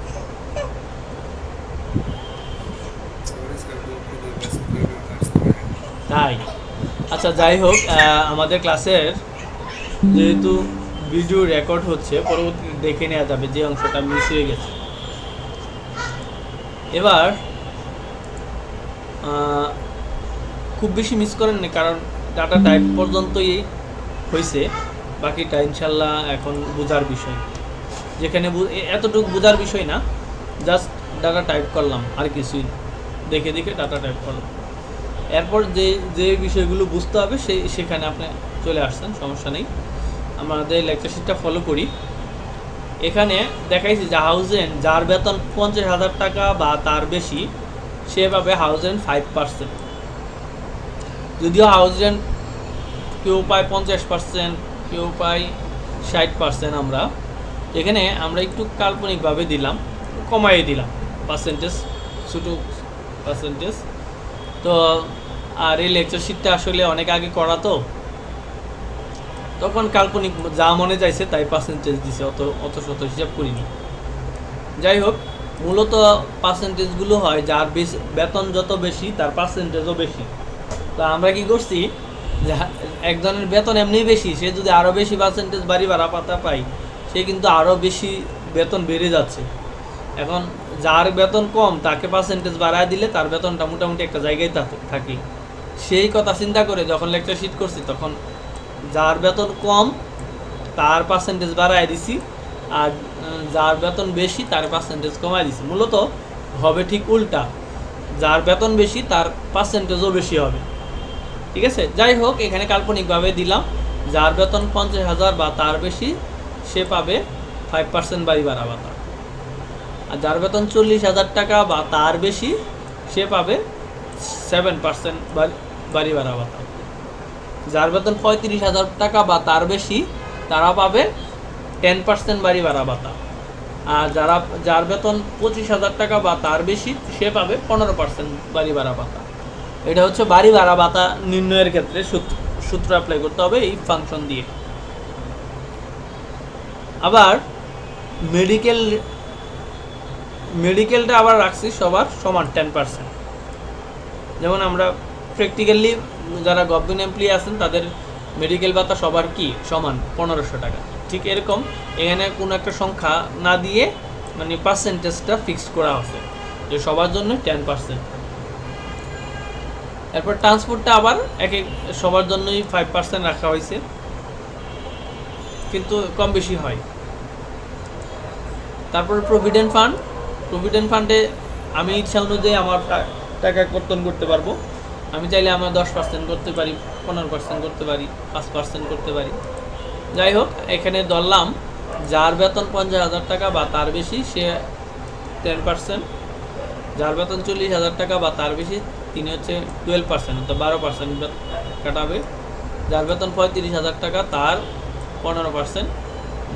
তাই? আচ্ছা, যাই হোক, আমাদের ক্লাসের যেহেতু ভিডিও রেকর্ড হচ্ছে, পরবর্তীতে দেখে নেওয়া যাবে যে অংশটা মিস হয়ে গেছে। এবার খুব বেশি মিস করেন না, কারণ ডাটা টাইপ পর্যন্তই হয়েছে, বাকিটা ইনশাল্লাহ এখন বোঝার বিষয়। যেখানে এতটুকু বোঝার বিষয় না, জাস্ট ডাটা টাইপ করলাম, আর কিছুই দেখে ডাটা টাইপ করলাম। এরপর যে বিষয়গুলো বুঝতে হবে সেখানে আপনি চলে আসছেন, সমস্যা নেই। আমাদের লেকচার শিটটা ফলো করি। এখানে দেখাইছি যে হাউস রেন্ট যার বেতন 50,000 টাকা বা তার বেশি সে পাবে হাউস রেন্ট 5%। যদিও হাউস রেন্ট কেউ পায় 50%, কেউ পায় 60%। আমরা একটু কাল্পনিকভাবে দিলাম, কমাইয়ে দিলাম পার্সেন্টেজ, ছোটো পার্সেন্টেজ। তো আর এই লেকচার শিটটা আসলে অনেক আগে করা, তো তখন কাল্পনিক যা মনে চাইছে তাই পার্সেন্টেজ দিছে, অত শত হিসাব করিনি। যাই হোক, মূলত পার্সেন্টেজগুলো হয় যার বেতন যত বেশি তার পার্সেন্টেজও বেশি। তো আমরা কি করছি, যে একজনের বেতন এমনি বেশি, সে যদি আরও বেশি পার্সেন্টেজ বাড়ি ভাড়া পাতা পায়, সে কিন্তু আরও বেশি বেতন বেড়ে যাচ্ছে। এখন যার বেতন কম তাকে পার্সেন্টেজ বাড়ায় দিলে তার বেতনটা মোটামুটি একটা জায়গায় থাকে। সেই কথা চিন্তা করে যখন লেকচার শিট করছি, তখন যার বেতন কম তার পার্সেন্টেজ বাড়ায় দিছি, আর যার বেতন বেশি তার পার্সেন্টেজ কমায় দিছি। মূলত হবে ঠিক উল্টা, যার বেতন বেশি তার পার্সেন্টেজও বেশি হবে। ঠিক আছে, যাই হোক, এখানে কাল্পনিকভাবে দিলাম যার বেতন 50,000 বা তার বেশি সে পাবে 5% বাড়ি ভাড়া ভাতা, আর যার বেতন 40,000 টাকা বা তার বেশি সে পাবে 7% বাড়ি ভাড়া ভাতা। যার বেতন 35,000 টাকা বা তার বেশি তারা পাবে 10% বাড়ি ভাড়া ভাতা, আর যার বেতন 25,000 টাকা বা তার বেশি সে পাবে 15% বাড়ি ভাড়া ভাতা। এটা হচ্ছে বাড়ি ভাড়া ভাতা নির্ণয়ের ক্ষেত্রে সূত্র অ্যাপ্লাই করতে হবে এই ফাংশন দিয়ে। আবার মেডিকেলটা আবার রাখছি সবার সমান 10%। যেমন আমরা প্র্যাকটিক্যালি যারা গভর্নমেন্ট এমপ্লয়ি আছেন তাদের মেডিকেল ভাতা সবার কি সমান 1500 টাকা। ঠিক এরকম এখানে কোনো একটা সংখ্যা না দিয়ে মানে পার্সেন্টেজটা ফিক্সড করা আছে যে সবার জন্য 10%। এরপর ট্রান্সপোর্টটা আবার সবার জন্যই 5% রাখা হয়েছে, কিন্তু কম বেশি হয়। তারপর প্রভিডেন্ট ফান্ডে আমি ইচ্ছা অনুযায়ী আমার টাকা কর্তন করতে পারবো। আমি চাইলে আমার 10% করতে পারি, 15% করতে পারি, 5% করতে পারি। যাই হোক, এখানে ধরলাম যার বেতন 50,000 টাকা বা তার বেশি সে 10%, যার বেতন 40,000 টাকা বা তার বেশি তিনি হচ্ছে 12%, অর্থাৎ 12% কাটাবে। যার বেতন 35,000 টাকা তার 15%,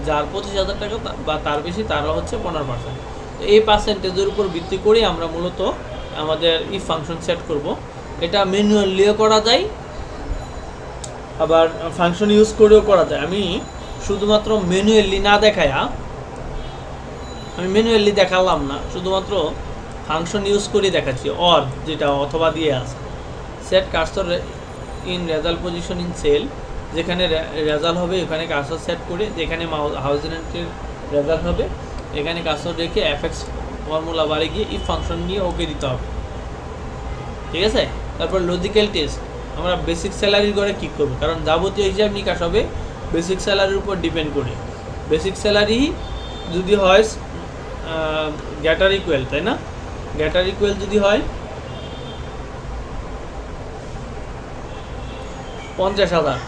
যার 25,000 টাকা বা তার বেশি তারও হচ্ছে 15%। তো এই পার্সেন্টেজের উপর ভিত্তি করে আমরা মূলত আমাদের ইফ ফাংশন সেট করব। এটা ম্যানুয়ালিও করা যায়, আবার ফাংশন ইউজ করেও করা যায়। আমি শুধুমাত্র ম্যানুয়ালি না দেখায়া, আমি ম্যানুয়ালি দেখালাম না, শুধুমাত্র ফাংশন ইউজ করে দেখাচ্ছি। অর যেটা অথবা দিয়ে আছে, set cursor in result position in cell, যেখানে রেজাল্ট হবে এখানে কার্সর সেট করে, যেখানে হাউস রেন্টের রেজাল্ট হবে এখানে কার্সর রেখে এফএক্স ফর্মুলা বারে গিয়ে ইফ ফাংশন নিয়ে ওকে দিতে হবে। ঠিক আছে, তারপর লজিক্যাল টেস্ট, আমরা বেসিক স্যালারির ঘরে কী করবো, কারণ যাবতীয় হিসাব নিকাশ হবে বেসিক স্যালারির উপর ডিপেন্ড করে। বেসিক স্যালারি যদি হয় গ্যাটার ইকুয়াল, তাই না, গ্যাটার ইকুয়াল যদি হয় 50,000,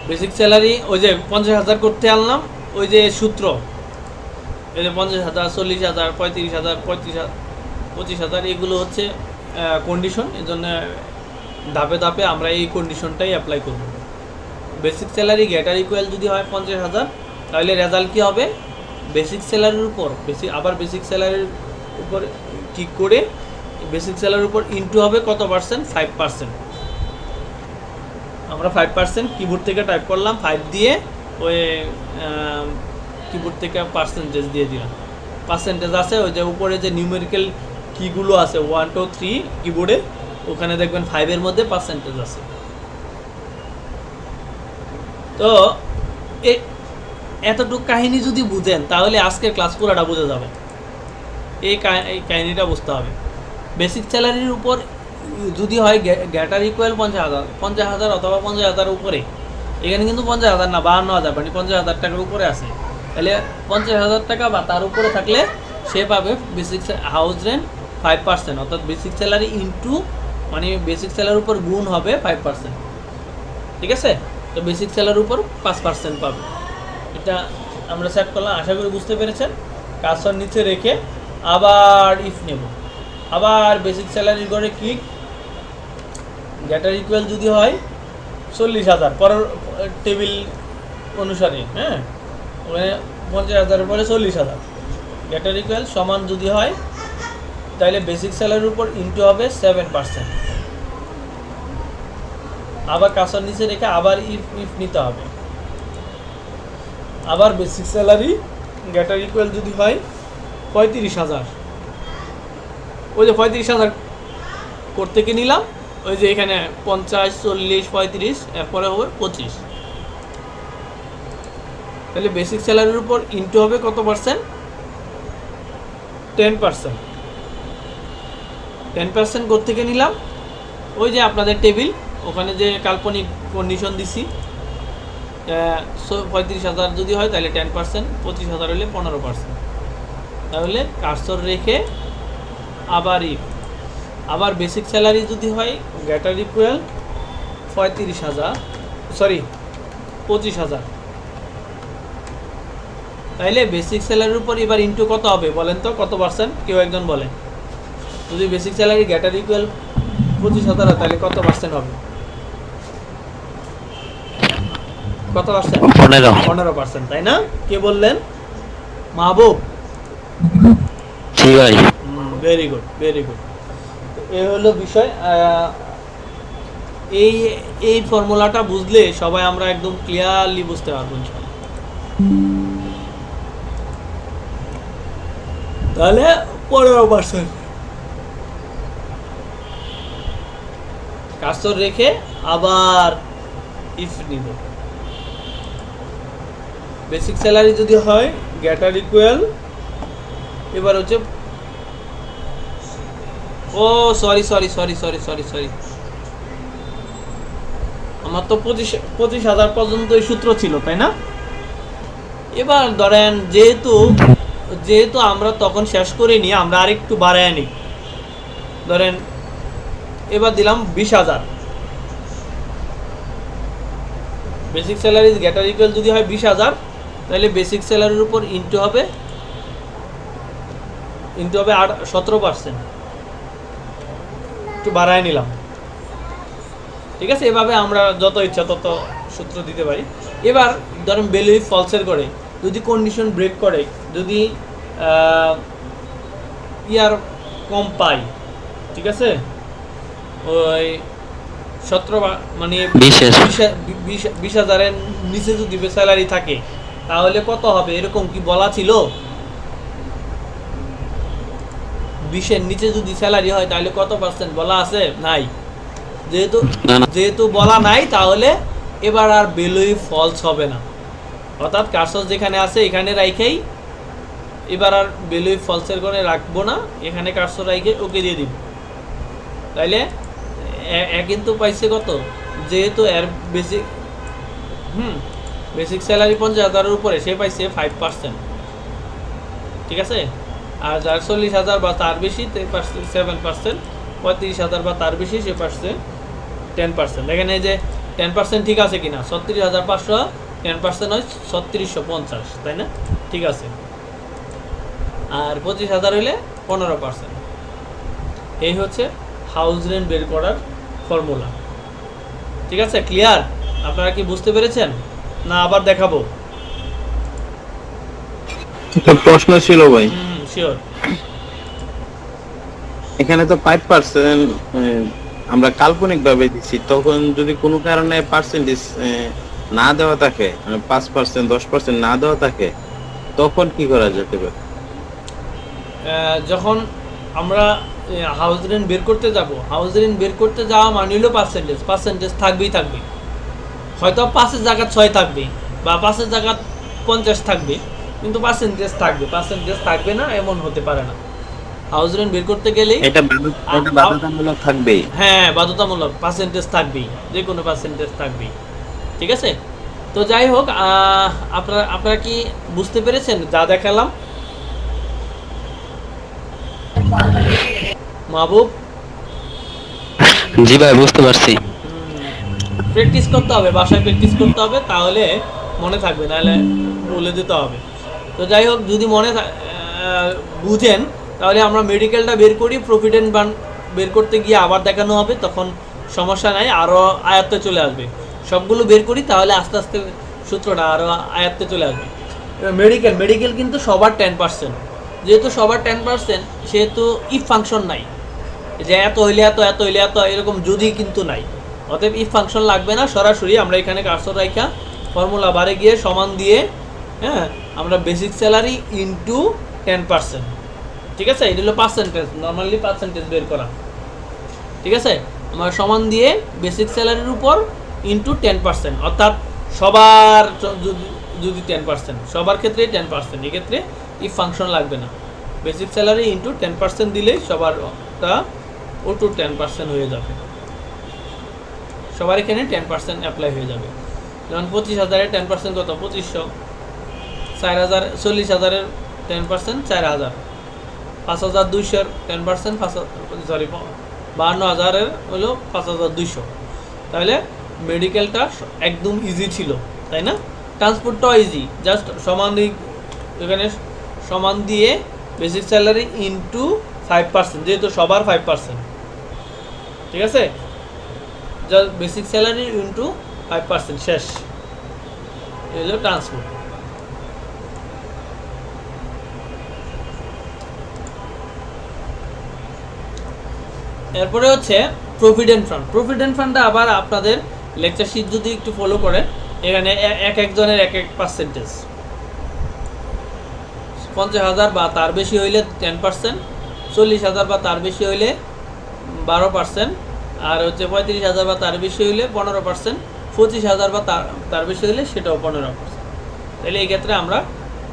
বেসিক স্যালারি ওই যে 50,000 করতে আনলাম, ওই যে সূত্র, এই যে 50,000, 40,000, 35,000, 25,000 এগুলো হচ্ছে কন্ডিশন। এই জন্য ধাপে ধাপে আমরা এই কন্ডিশনটাই অ্যাপ্লাই করব। বেসিক স্যালারি গ্যাটার ইকুয়াল যদি হয় 50,000, তাহলে রেজাল্ট কী হবে, বেসিক স্যালারির উপর আবার বেসিক স্যালারির উপর ঠিক করে বেসিক স্যালারির উপর ইনটু হবে কত পার্সেন্ট, 5%। আমরা 5% কিবোর্ড থেকে টাইপ করলাম, 5 দিয়ে ওই কিবোর্ড থেকে পার্সেন্টেজ দিয়ে দিলাম। পার্সেন্টেজ আছে ওই যে উপরে যে নিউমেরিক্যাল কিগুলো আছে 1 2 3 কিবোর্ডে, ওখানে দেখবেন 5-এর মধ্যে পার্সেন্টেজ আছে। তো এতটুকু কাহিনী যদি বুঝেন তাহলে আজকের ক্লাস পুরোটা বুঝে যাবে। এই কাহিনীটা বুঝতে হবে। বেসিক স্যালারির উপর যদি হয় গ্যাটার ইকুয়াল 50,000 অথবা 50,000 উপরে, এখানে কিন্তু 50,000 না 52,000, মানে 50,000 টাকার উপরে আছে, তাহলে 50,000 টাকা বা তার উপরে থাকলে সে পাবে বেসিক হাউস রেন্ট 5%, অর্থাৎ বেসিক স্যালারি ইনটু মানে বেসিক স্যালারির উপর গুণ হবে 5%। ঠিক আছে, তো বেসিক স্যালারির উপর 5% পাবে। এটা আমরা সেট করলাম, আশা করি বুঝতে পেরেছেন। কাজটার নিচে রেখে আবার ইফ নেব, আবার বেসিক স্যালারির ঘরে ক্লিক, গ্রেটার ইকুয়াল যদি হয় 40,000 পরের টেবিল অনুসারে, হ্যাঁ ওখানে 50,000 পরে 40,000, গ্রেটার ইকুয়াল সমান যদি হয় তাহলে বেসিক স্যালারির উপর ইনটু হবে 7%। আবার কাজটার নিচে রেখে আবার ইফ নিতে হবে, আবার বেসিক স্যালারি গ্রেটার ইকুয়াল যদি হয় 35,000, ওই যে 35,000 করতে কি নিলাম, ওই যে এখানে 50, 40, 35, এরপরে হবে 25। তাহলে বেসিক স্যালারির উপর ইনটু হবে কত পার্সেন্ট? 10%। 10% করতে কি নিলাম, ওই যে আপনাদের টেবিল, ওখানে যে কাল্পনিক কন্ডিশন দিছি, 35,000 যদি হয় তাহলে 10%, 25,000 হলে 15%। তাহলে কার্সর রেখে আবার আবার বেসিক স্যালারি যদি হয় গ্রেটার ইকুয়াল 25,000, তাইলে বেসিক স্যালারির উপর এবার ইনটু কত হবে বলেন তো, কত পার্সেন্ট কেউ একজন বলেন। যদি বেসিক স্যালারি গ্রেটার ইকুয়াল 25,000 হয় তাহলে কত পার্সেন্ট হবে? কত পার্সেন্ট? 15%, তাই না? কে বললেন? মাহবুব। জি ভাই। Very good, very good. এই হলো বিষয়। এই ফর্মুলাটা বুঝলে সবাই আমরা একদম ক্লিয়ারলি বুঝতে পারবো ইনশাআল্লাহ। তাহলে 15% কার্সর রেখে আবার ইফ নিব। বেসিক স্যালারি যদি হয় গ্রেটার ইকুয়াল, এবার হচ্ছে সরি, আমার তো 25,000 পর্যন্ত এই সূত্র ছিল, তাই না? এবার ধরেন যেহেতু আমরা তখন শেষ করিনি, আমরা আরেকটু বাড়ায় নিই। ধরেন এবার দিলাম 20,000। বেসিক স্যালারি গ্রেটার ইকুয়াল যদি হয় 20,000, তাহলে বেসিক স্যালারির উপর ইনটু হবে 17%। একটু বাড়ায় নিলাম, ঠিক আছে? এভাবে আমরা যত ইচ্ছা তত সূত্র দিতে পারি। এবার ধরেন ভ্যালু ফলসের করে যদি কন্ডিশন ব্রেক করে, যদি ইয়ার কম পাই, ঠিক আছে, ওই 17 মানে 20,000-এর নিচে যদি স্যালারি থাকে তাহলে কত হবে এরকম কি বলা ছিল? 20-এর নিচে যদি স্যালারি হয় তাহলে কত পার্সেন্ট বলা আছে? নাই। যেহেতু বলা নাই, তাহলে এবার আর ভ্যালুই ফলস হবে না, অর্থাৎ কার্সর যেখানে আছে এখানে রাখেই এবার আর ভ্যালুই ফলসের করে রাখবো না, এখানে কার্সর রাখে ওকে দিয়ে দিব। তাইলে কিন্তু পাইছে কত, যেহেতু এর বেসিক স্যালারি 50,000-এর উপরে, সে পাইছে 5%, ঠিক আছে? আর যার 40,000 বা তার বেশি 7%, 35,000 বা তার বেশি সে পাচ্ছে 10%। দেখেন এই যে 10% ঠিক আছে কিনা, 36,500 10% হয় 3650, তাই না? ঠিক আছে। আর 25,000 হইলে 15%। এই হচ্ছে হাউস রেন্ট বের করার ফর্মুলা, ঠিক আছে? ক্লিয়ার? আপনারা কি বুঝতে পেরেছেন না আবার দেখাবো? একটা প্রশ্ন ছিল ভাই। শিওর। এখানে তো 5% আমরা কাল্পনিক ভাবে দিচ্ছি, তখন যদি কোনো কারণে পার্সেন্টেজ না দেওয়া থাকে, 5%, 10% না দেওয়া থাকে, তখন কি করা যেতে পারে? যখন আমরা হাউস রেন্ট বের করতে যাব, হাউস রেন্ট বের করতে যাওয়া মানে হলো পার্সেন্টেজ থাকবেই থাকবে। হয়তো 5-এর জায়গা 6 থাকবে বা 5-এর জায়গা 50 থাকবে, কিন্তু পার্সেন্টেজ থাকবে না এমন হতে পারে না। হাউস রেন্ট বের করতে গেলেই এটা বাধ্যতামূলক থাকবেই। হ্যাঁ, বাধ্যতামূলক পার্সেন্টেজ থাকবেই, যে কোনো পার্সেন্টেজ থাকবেই, ঠিক আছে? তো যাই হোক, আপনারা কি বুঝতে পেরেছেন যা দেখালাম? মাহবুব? জি ভাই, বুঝতে পারছি। প্র্যাকটিস করতে হবে, বাসায় প্র্যাকটিস করতে হবে, তাহলে মনে থাকবে, নাহলে বলে দিতে হবে। তো যাই হোক, যদি বুঝেন, তাহলে আমরা মেডিকেলটা বের করি, প্রভিডেন্ট ফান্ড বের করতে গিয়ে আবার দেখানো হবে, তখন সমস্যা নাই, আরও আয়ত্তে চলে আসবে। সবগুলো বের করি, তাহলে আস্তে আস্তে সূত্রটা আরও আয়ত্তে চলে আসবে। মেডিকেল কিন্তু সবার 10%, যেহেতু সবার 10%, সেহেতু ইফ ফাংশন নাই, যে এত হইলে এত, এত হইলে এত, এরকম যদি কিন্তু নাই। অতএব ইফ ফাংশন লাগবে না, সরাসরি আমরা এখানে কার্সর রাইখা ফর্মুলা বারে গিয়ে সমান দিয়ে, হ্যাঁ, আমরা বেসিক স্যালারি ইনটু 10%, ঠিক আছে, এটা হলো পার্সেন্টেজ, নর্মালি পার্সেন্টেজ বের করা, ঠিক আছে। আমরা সমান দিয়ে বেসিক স্যালারির উপর ইনটু 10%, অর্থাৎ সবার যদি 10%, সবার ক্ষেত্রে 10%, এক্ষেত্রে ইফ ফাংশন লাগবে না, বেসিক স্যালারি ইনটু 10% দিলেই সবারটা ওটু 10% হয়ে যাবে, সবার এখানে 10% অ্যাপ্লাই হয়ে যাবে। যেমন 25,000-এর 10% কত? 2500। 4,000, 40,000-এর 10% 4,000। 5,200-এর 10% 52,000-এর হলো 5,200। তাহলে মেডিকেলটা একদম ইজি ছিল, তাই না? ট্রান্সপোর্টটাও ইজি, জাস্ট এখানে সমান দিয়ে বেসিক স্যালারি ইনটু 5%, যেহেতু সবার 5%, ঠিক আছে, জাস্ট বেসিক স্যালারি ইনটু 5%, শেষ। এই হলো ট্রান্সপোর্ট। এরপরে হচ্ছে প্রভিডেন্ট ফান্ড। প্রভিডেন্ট ফান্ডটা আবার আপনাদের লেকচার শিট যদি একটু ফলো করেন, এখানে এক একজনের এক এক পার্সেন্টেজ। 50,000 বা তার বেশি হইলে 10%, 40,000 বা তার বেশি হইলে 12%, আর হচ্ছে 35,000 বা তার বেশি হইলে 15%, 25,000 বা তার বেশি হইলে সেটাও 15%। তাহলে এই ক্ষেত্রে আমরা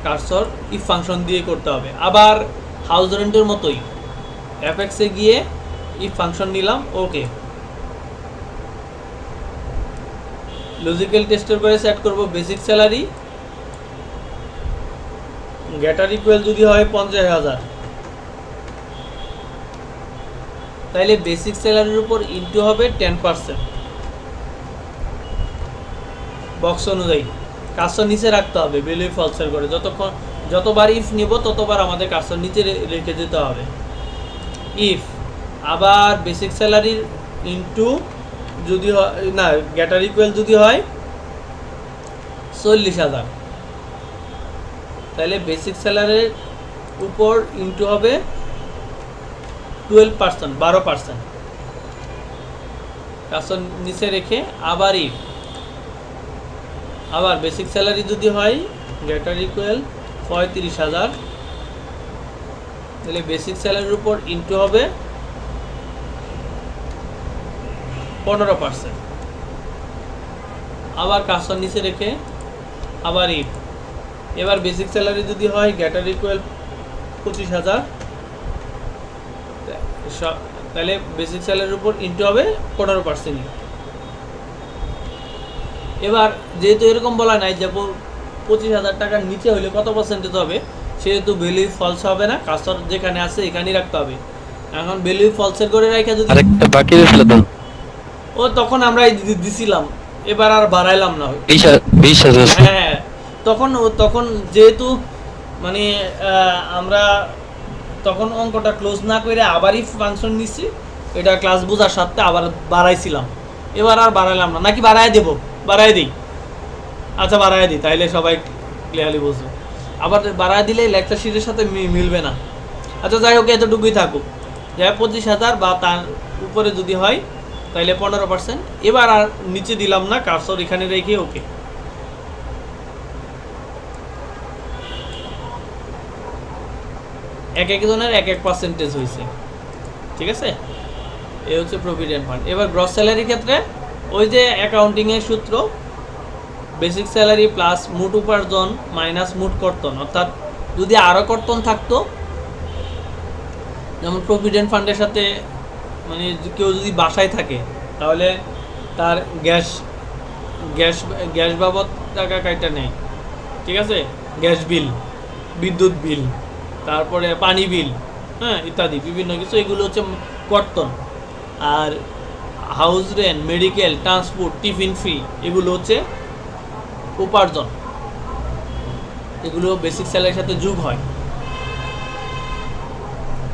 কার্সর ইফ ফাংশন দিয়ে করতে হবে। আবার হাউস রেন্টের মতোই এফএক্সে গিয়ে ইফ ফাংশন নিলাম, ওকে, লজিক্যাল টেস্টের পরে সেট করব বেসিক স্যালারি, গেটার ইকুয়াল যদি হয় 50,000, তাইলে বেসিক স্যালারির উপর ইনটু হবে 10%, বক্স অনুযায়ী। কার্সর নিচে রাখতে হবে ভ্যালু ফলসের করে, যতবার ইফ নিব ততবার আমাদের কার্সর নিচে রেখে দিতে হবে। ইফ আবার বেসিক স্যালারির ইনটু যদি হয় না, গেটার ইকুয়াল যদি হয় 40,000, তাহলে বেসিক স্যালারির উপর ইনটু হবে 12%, 12%, কার্সর নিচে রেখে আবার ইফ, আবার বেসিক স্যালারি যদি হয় গেটার ইকুয়াল 35,000, তাহলে বেসিক স্যালারির উপর ইনটু হবে 15%, আবার কার্সর নিচে রেখে আবার ইফ, এবার বেসিক স্যালারি যদি হয় গেটার ইকুয়াল 25,000, তাহলে বেসিক স্যালারির উপর ইনটু হবে 15%। এবার যেহেতু এরকম বলা নাই যে 25,000 টাকার নিচে হলে কত পার্সেন্টেজ হবে, সেহেতু ভ্যালু ফলস হবে না, কার্সর যেখানে আছে এখানেই রাখতে হবে। এখন ভ্যালু ফলসের করে রাখা যদি আরেকটা বাকি ছিল তো, ও তখন আমরা দিছিলাম, এবার আর বাড়াইলাম না। 20,000। হ্যাঁ, তখন যেহেতু মানে আমরা তখন অঙ্কটা ক্লোজ না করে আবারই ফাংশন নিচ্ছি, এটা ক্লাস বোঝার সাথে আবার বাড়াইছিলাম, এবার আর বাড়াইলাম না। নাকি বাড়াই দেবো? বাড়াই দিই, আচ্ছা বাড়াই দিই, তাইলে সবাই ক্লিয়ারলি বুঝবে। আবার বাড়াই দিলে লেকচার শিটের সাথে মিলবে না। আচ্ছা যাই হোক, এতটুকুই থাকুক, যে 25,000 বা তার উপরে যদি হয় তাইলে 15%। এবার আর নিচে দিলাম না, কার্সর এখানে রেখে ওকে। এক একজনের এক এক পার্সেন্টেজ হয়েছে, ঠিক আছে। এই হচ্ছে প্রভিডেন্ট ফান্ড। এবার গ্রস স্যালারির ক্ষেত্রে ওই যে অ্যাকাউন্টিংয়ের সূত্র, বেসিক স্যালারি প্লাস মোট উপার্জন মাইনাস মোট কর্তন, অর্থাৎ যদি আরও কর্তন থাকতো, যেমন প্রভিডেন্ট ফান্ডের সাথে মানে কেউ যদি বাসায় থাকে, তাহলে তার গ্যাস বাবদ টাকা কাইটা নেই, ঠিক আছে, গ্যাস বিল, বিদ্যুৎ বিল, তারপরে পানি বিল, হ্যাঁ, ইত্যাদি বিভিন্ন কিছু, এগুলো হচ্ছে কর্তন। আর house rent, medical, transport, tiffin fee, এগুলো হচ্ছে উপার্জন, এগুলো বেসিক স্যালারির সাথে যোগ হয়।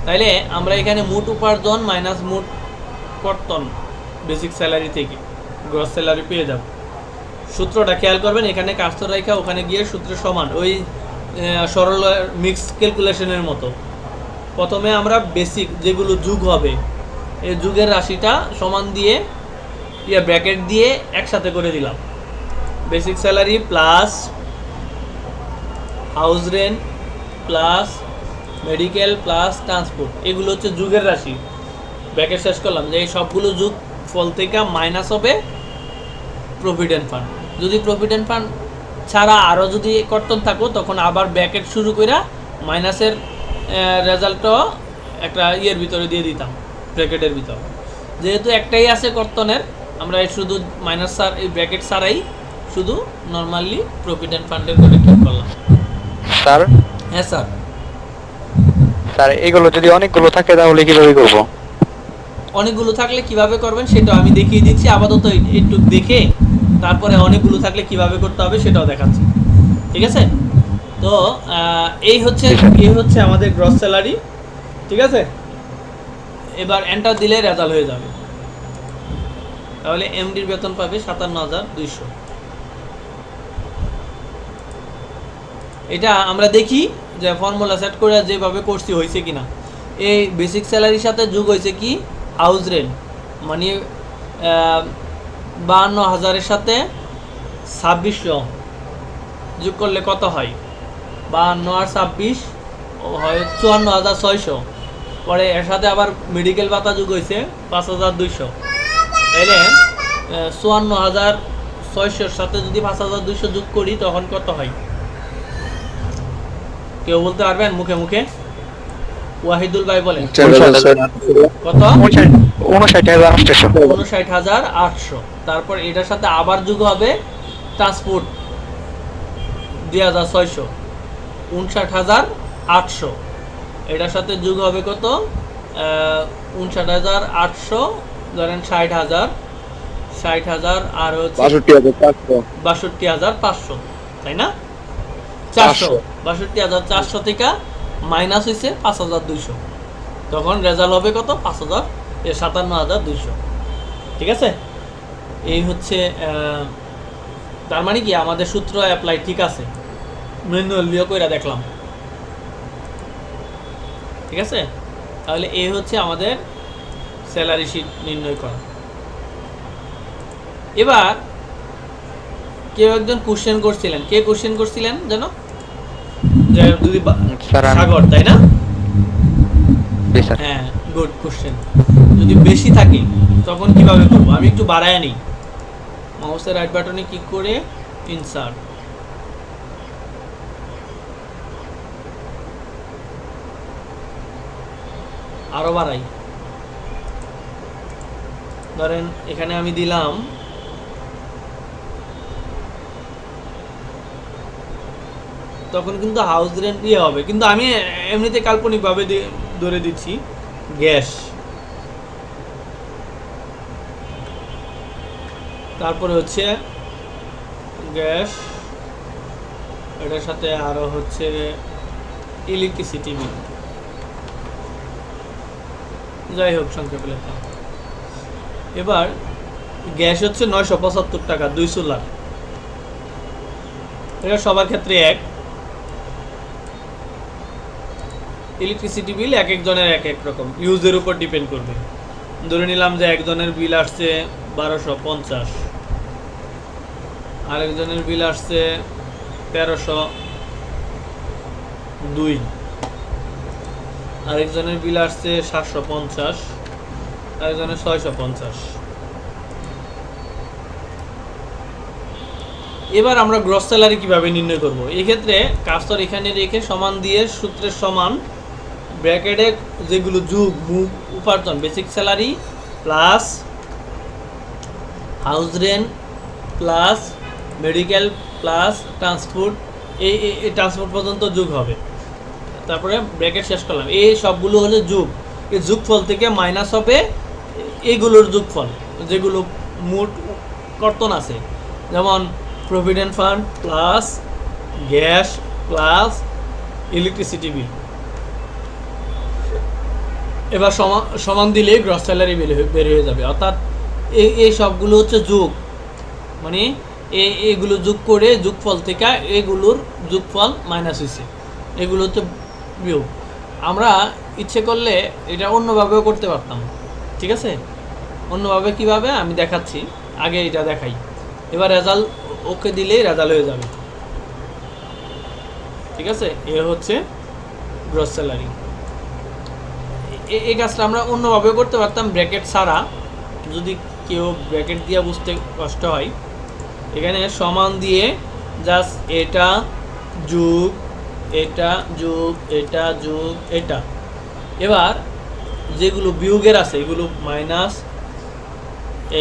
তাইলে আমরা এখানে মোট উপার্জন মাইনাস মোট কর্তন বেসিক স্যালারি থেকে গ্রস স্যালারি পেয়ে যাব। সূত্রটা খেয়াল করবেন, এখানে কার্সর রেখা ওখানে গিয়ে সূত্র সমান, ওই সরল মিক্স ক্যালকুলেশনের মতো। প্রথমে আমরা বেসিক যেগুলো যোগ হবে এই যুগের রাশিটা সমান দিয়ে ব্র্যাকেট দিয়ে একসাথে করে দিলাম। Basic salary plus house rent plus medical plus transport, এগুলো হচ্ছে যুগের রাশি। ব্র্যাকেট শেষ করলাম যে এই সবগুলো যুগ ফল থেকে মাইনাস হবে প্রভিডেন্ট ফান্ড। যদি প্রভিডেন্ট ফান্ড ছাড়া আরও যদি কর্তন থাকো তখন আবার ব্র্যাকেট শুরু করে মাইনাসের রেজাল্টও একটা ইয়ের ভিতরে দিয়ে দিতাম, ব্র্যাকেটের ভিতর। যেহেতু একটাই আছে কর্তনের, আমরা শুধু মাইনাস এই ব্র্যাকেট ছাড়াই শুধু নর্মালি প্রভিডেন্ট ফান্ডের করে ক্লিক করলাম। স্যার হ্যাঁ স্যার। স্যার এগুলো যদি অনেকগুলো থাকে তাহলে কিভাবে করব? অনেকগুলো থাকলে কিভাবে করবেন সেটা আমি দেখিয়ে দিচ্ছি। আপাতত একটু দেখে তারপরে অনেকগুলো থাকলে কিভাবে করতে হবে সেটাও দেখাচ্ছি, ঠিক আছে? তো এই হচ্ছে আমাদের গ্রস স্যালারি, ঠিক আছে? এবার এন্টার দিলে রেজাল্ট হয়ে যাবে। তাহলে এমডির বেতন পাবে ৫৭,২০০। এটা আমরা দেখি যে ফর্মুলা সেট করে যেভাবে করছি হয়েছে কিনা। এই বেসিক স্যালারির সাথে যোগ হয়েছে কি হাউস রেন্ট, মানে ৫২,০০০-এর সাথে ২৬০০ যোগ করলে কত হয়? ৫২ আর ২৬ হয় ৫৪,৬০০। পরে এর সাথে আবার মেডিকেল ভাতা যোগ হয়েছে ৫,২০০। তাইলে ৫৪,৬০০-র সাথে যদি ৫,২০০ যোগ করি তখন কত হয়? কেউ বলতে পারবেন মুখে মুখে? ওয়াহিদুল ভাই বলেন কত? ৫৯,৮০০। তারপর এটার সাথে আবার যোগ হবে ট্রান্সপোর্ট ২,৬০০, ৫৯,৮০০। এটার সাথে যোগ হবে কত? ৫৯,৮০০, ধরেন ৬০,০০০ আর হচ্ছে ৬২,৫০০, তাই না? ৪০০, ৬২,৪০০ থেকে মাইনাস হয়েছে ৫,২০০, তখন রেজাল্ট হবে কত? ৫,৫৭,২০০, ঠিক আছে? এই হচ্ছে তার মানে কি আমাদের সূত্র অ্যাপ্লাই ঠিক আছে, ম্যানুয়ালিও কইরা দেখলাম, ঠিক আছে? তাহলে এই হচ্ছে আমাদের স্যালারি শিট নির্ণয় করা। এবার কেউ একজন কোশ্চেন করছিলেন, কে কোশ্চেন করছিলেন জানো? যে যদি সাগর, তাই না? হ্যাঁ, গুড কোশ্চেন। যদি বেশি থাকে তখন কিভাবে করবো? আমি একটু বাড়ায় নিই, মাউসের রাইট বাটনে ক্লিক করে ইনসার্ট, আরো বাড়াই। ধরেন এখানে আমি দিলাম তখন কিন্তু হাউস রেন্ট ইয়ে হবে, কিন্তু আমি এমনিতে কাল্পনিকভাবে ধরে দিচ্ছি গ্যাস, তারপরে হচ্ছে গ্যাস, এটার সাথে আরো হচ্ছে ইলেকট্রিসিটি বিল, যাই হোক সংক্ষেপে লেখা। এবার গ্যাস হচ্ছে ৯৭৫ টাকা ২ চুলার, এটা সবার ক্ষেত্রে এক। ইলেকট্রিসিটি বিল এক একজনের এক এক রকম, ইউজের উপর ডিপেন্ড করবে। ধরে নিলাম যে একজনের বিল আসছে ১২৫০, আরেকজনের বিল আসছে ১৩০২, আরেকজনের বিল আসছে ৭৫০, আরেকজনের ৬৫০। এবার আমরা গ্রস স্যালারি কিভাবে নির্ণয় করব? এই ক্ষেত্রে কার্সর এখানে রেখে সমান দিয়ে সূত্রের সমান ব্র্যাকেটে যেগুলো যোগ উপার্জন, basic salary plus house rent plus medical plus transport, এই ট্রান্সপোর্ট পর্যন্ত যোগ হবে। তারপরে ব্র্যাকেট শেষ করলাম। এই সবগুলো হলো যোগ, এই যোগফল থেকে মাইনাস হবে এইগুলোর যোগফল, যেগুলো মোট কর্তন আছে, যেমন provident fund plus gas plus electricity bill. এবার সমান দিলে গ্রস স্যালারি বের হয়ে যাবে। অর্থাৎ এই সবগুলো হচ্ছে যোগ, মানে এগুলো যোগ করে যোগফল থেকে এগুলোর যোগফল মাইনাস হয়েছে, এগুলো হচ্ছে বিয়োগ। আমরা ইচ্ছে করলে এটা অন্যভাবেও করতে পারতাম, ঠিক আছে? অন্যভাবে কিভাবে আমি দেখাচ্ছি, আগে এটা দেখাই। এবার রেজাল্ট ওকে দিলেই রেজাল্ট হয়ে যাবে, ঠিক আছে? এ হচ্ছে গ্রস স্যালারি। এই কাজটা আমরা অন্যভাবেও করতে পারতাম ব্র্যাকেট ছাড়া, যদি কেউ ব্র্যাকেট দিয়ে বুঝতে কষ্ট হয়। এখানে সমান দিয়ে জাস্ট এটা যোগ এটা যোগ এটা যোগ এটা। এবার যেগুলো বিয়োগের আছে এগুলো মাইনাস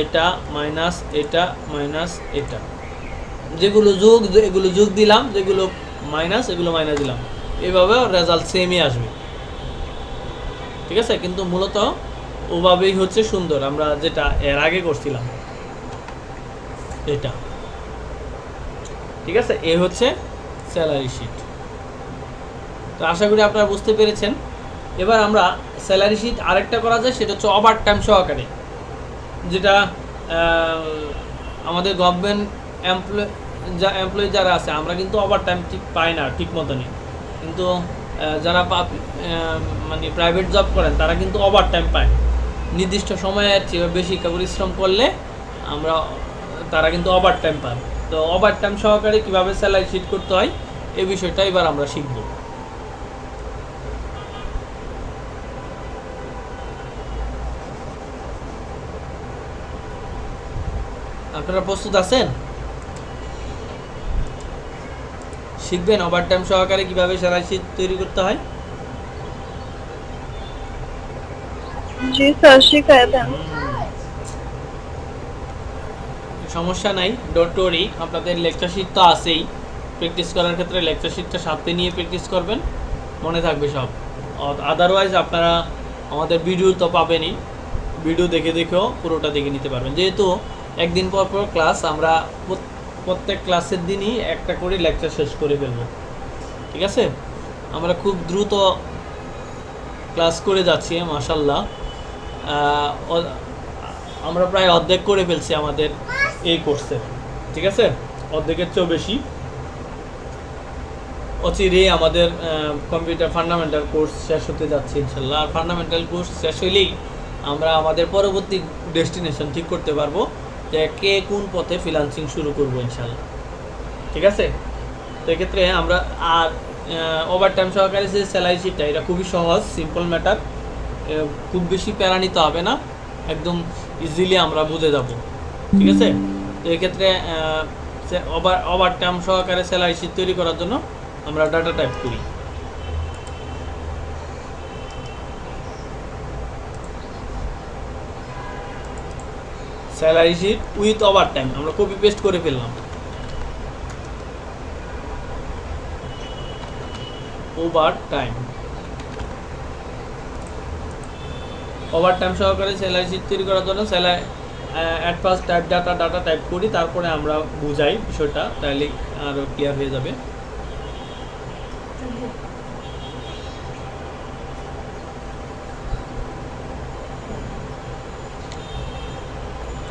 এটা মাইনাস এটা মাইনাস এটা, যেগুলো যোগ এগুলো যোগ দিলাম, যেগুলো মাইনাস এগুলো মাইনাস দিলাম, এভাবে রেজাল্ট সেমই আসবে, ঠিক আছে? কিন্তু মূলত ওভাবেই হচ্ছে সুন্দর, আমরা যেটা এর আগে করছিলাম এটা, ঠিক আছে? এ হচ্ছে স্যালারি শিট। তো আশা করি আপনারা বুঝতে পেরেছেন। এবার আমরা স্যালারি শিট আরেকটা করা যায়, সেটা হচ্ছে ওভার টাইম সহকারে, যেটা আমাদের গভর্নমেন্ট এমপ্লয়ি যারা আছে, আমরা কিন্তু ওভার টাইম ঠিক পাই না ঠিক মতনই, কিন্তু যারা মানে প্রাইভেট জব করেন তারা কিন্তু ওভার টাইম পায়। নির্দিষ্ট সময়ের চেয়ে বেশি পরিশ্রম করলে তারা কিন্তু ওভার টাইম পায়। তো ওভার টাইম সহকারে কীভাবে স্যালারি শিট করতে হয় এই বিষয়টা এবার আমরা শিখব। আপনারা প্রস্তুত আছেন? শিখবেন ওভার টাইম সহকারে কিভাবে স্যালারি শিট তৈরি করতে হয়? জি স্যার, শিখায় দেন। সমস্যা নাই, ডোন্ট ওয়ারি। আপনাদের লেকচার শিট তো আছেই, প্র্যাকটিস করার ক্ষেত্রে লেকচার শিটটা সাথে নিয়ে প্র্যাকটিস করবেন, মনে থাকবে সব। আদারওয়াইজ আপনারা আমাদের ভিডিও তো পাবেনই, ভিডিও দেখে দেখেও পুরোটা দেখে নিতে পারবেন। যেহেতু একদিন পর পর ক্লাস, আমরা প্রত্যেক ক্লাসের দিনই একটা করে লেকচার শেষ করে ফেলবো, ঠিক আছে? আমরা খুব দ্রুত ক্লাস করে যাচ্ছি মাশাআল্লাহ। আমরা প্রায় অর্ধেক করে ফেলছি আমাদের এই কোর্সের, ঠিক আছে? অর্ধেকের চেয়েও বেশি। অচিরেই আমাদের কম্পিউটার ফান্ডামেন্টাল কোর্স শেষ হতে যাচ্ছে ইনশাল্লাহ। আর ফান্ডামেন্টাল কোর্স শেষ হলেই আমরা আমাদের পরবর্তী ডেস্টিনেশন ঠিক করতে পারবো যে কে কোন পথে ফ্রিল্যান্সিং শুরু করবো ইনশাল্লাহ, ঠিক আছে? তো এক্ষেত্রে আমরা আর ওভার টাইম সহকারে যে স্যালারি শিটটা, এটা খুবই সহজ, সিম্পল ম্যাটার, খুব বেশি প্যারা নিতে হবে না, একদম ইজিলি আমরা বুঝে যাব, ঠিক আছে? তো এক্ষেত্রে ওভার টাইম সহকারে স্যালারি শিট তৈরি করার জন্য আমরা ডাটা টাইপ করি। Salary sheet with overtime আমরা কপি পেস্ট করে ফেললাম। ওভার টাইম সহকারে স্যালারি শিট তৈরি করার জন্য অ্যাট ফার্স্ট ডাটা টাইপ করি, তারপরে আমরা বুঝাই বিষয়টা, তাহলে আরও ক্লিয়ার হয়ে যাবে।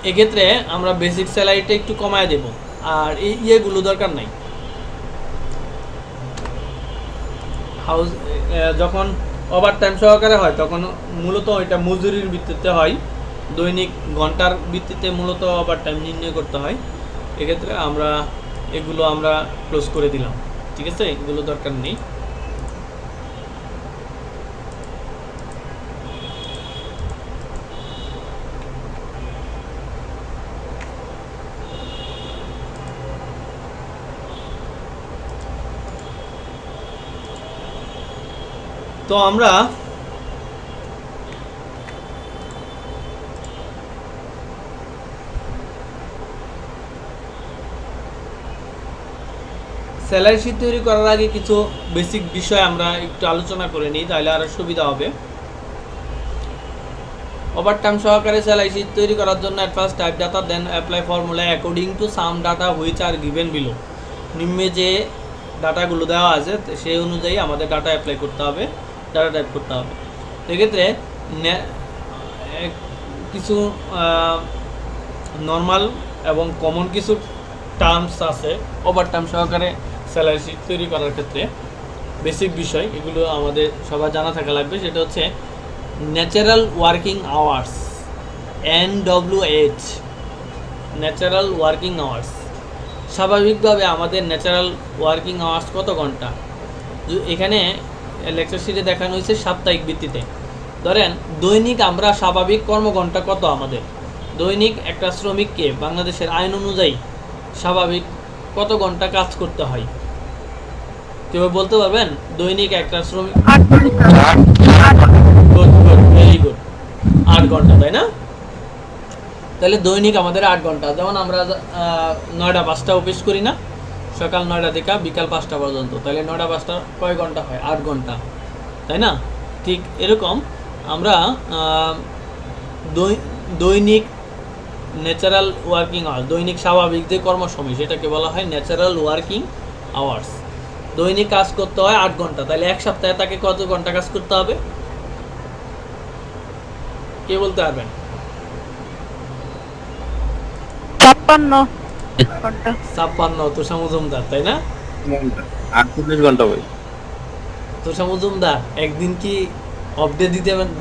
এক্ষেত্রে আমরা বেসিক স্যালারিটা একটু কমায় দেব, আর এই ইয়েগুলো দরকার নাই। যখন ওভার টাইম সহকারে হয় তখন মূলত এটা মজুরির ভিত্তিতে হয়, দৈনিক ঘন্টার ভিত্তিতে মূলত ওভার টাইম নির্ণয় করতে হয়। এক্ষেত্রে এগুলো আমরা ক্লোজ করে দিলাম, ঠিক আছে? এগুলো দরকার নেই। তো আমরা স্যালারি শিট তৈরি করার আগে কিছু বেসিক বিষয় আমরা একটু আলোচনা করে নিই, তাহলে আরো সুবিধা হবে। ওভারটাইম সহকারে স্যালারি শিট তৈরি করার জন্য at first type data then apply formula according to some data which are given below. নিম্নে যে ডাটাগুলো দেওয়া আছে সেই অনুযায়ী আমাদের ডাটা অ্যাপ্লাই করতে হবে, ডাটা টাইপ করতে হবে। সেক্ষেত্রে কিছু নর্মাল এবং কমন কিছু টার্মস আছে ওভারটাইম সহকারে স্যালারি শিট তৈরি করার ক্ষেত্রে। বেসিক বিষয় এগুলো আমাদের সবার জানা থাকা লাগবে। সেটা হচ্ছে natural working hours, NWH, natural working hours. স্বাভাবিকভাবে আমাদের ন্যাচারাল ওয়ার্কিং আওয়ার্স কত ঘন্টা? এখানে লেকচার শিটে দেখানো হয়েছে সাপ্তাহিক ভিত্তিতে। ধরেন দৈনিক আমরা স্বাভাবিক কর্মঘণ্টা কত আমাদের? দৈনিক একটা শ্রমিককে বাংলাদেশের আইন অনুযায়ী স্বাভাবিক কত ঘন্টা কাজ করতে হয়? কেউ বলতে পারবেন? দৈনিক একটা শ্রমিক 8 ঘন্টা। ভেরি গুড, 8 ঘন্টা, তাই না? তাহলে দৈনিক আমাদের 8 ঘন্টা। যেমন আমরা 9টা 5টা অফিস করি না, সকাল 9টা থেকে বিকাল 5টা পর্যন্ত, তাহলে 9টা 5টা কয় ঘন্টা হয়? 8 ঘন্টা, তাই না? ঠিক এরকম আমরা দৈনিক ন্যাচারাল ওয়ার্কিং আওয়ার্স, দৈনিক স্বাভাবিক যে কর্মসময় সেটাকে বলা হয় ন্যাচারাল ওয়ার্কিং আওয়ার্স। দৈনিক কাজ করতে হয় 8 ঘন্টা, তাহলে এক সপ্তাহে তাকে কত ঘন্টা কাজ করতে হবে? কে বলতে পারবেন? 56 ঘন্টা। 56। তোষা মজুমদার, তাই না? 48 ঘন্টা ভাই। তোষা মজুমদার একদিন কি অফডে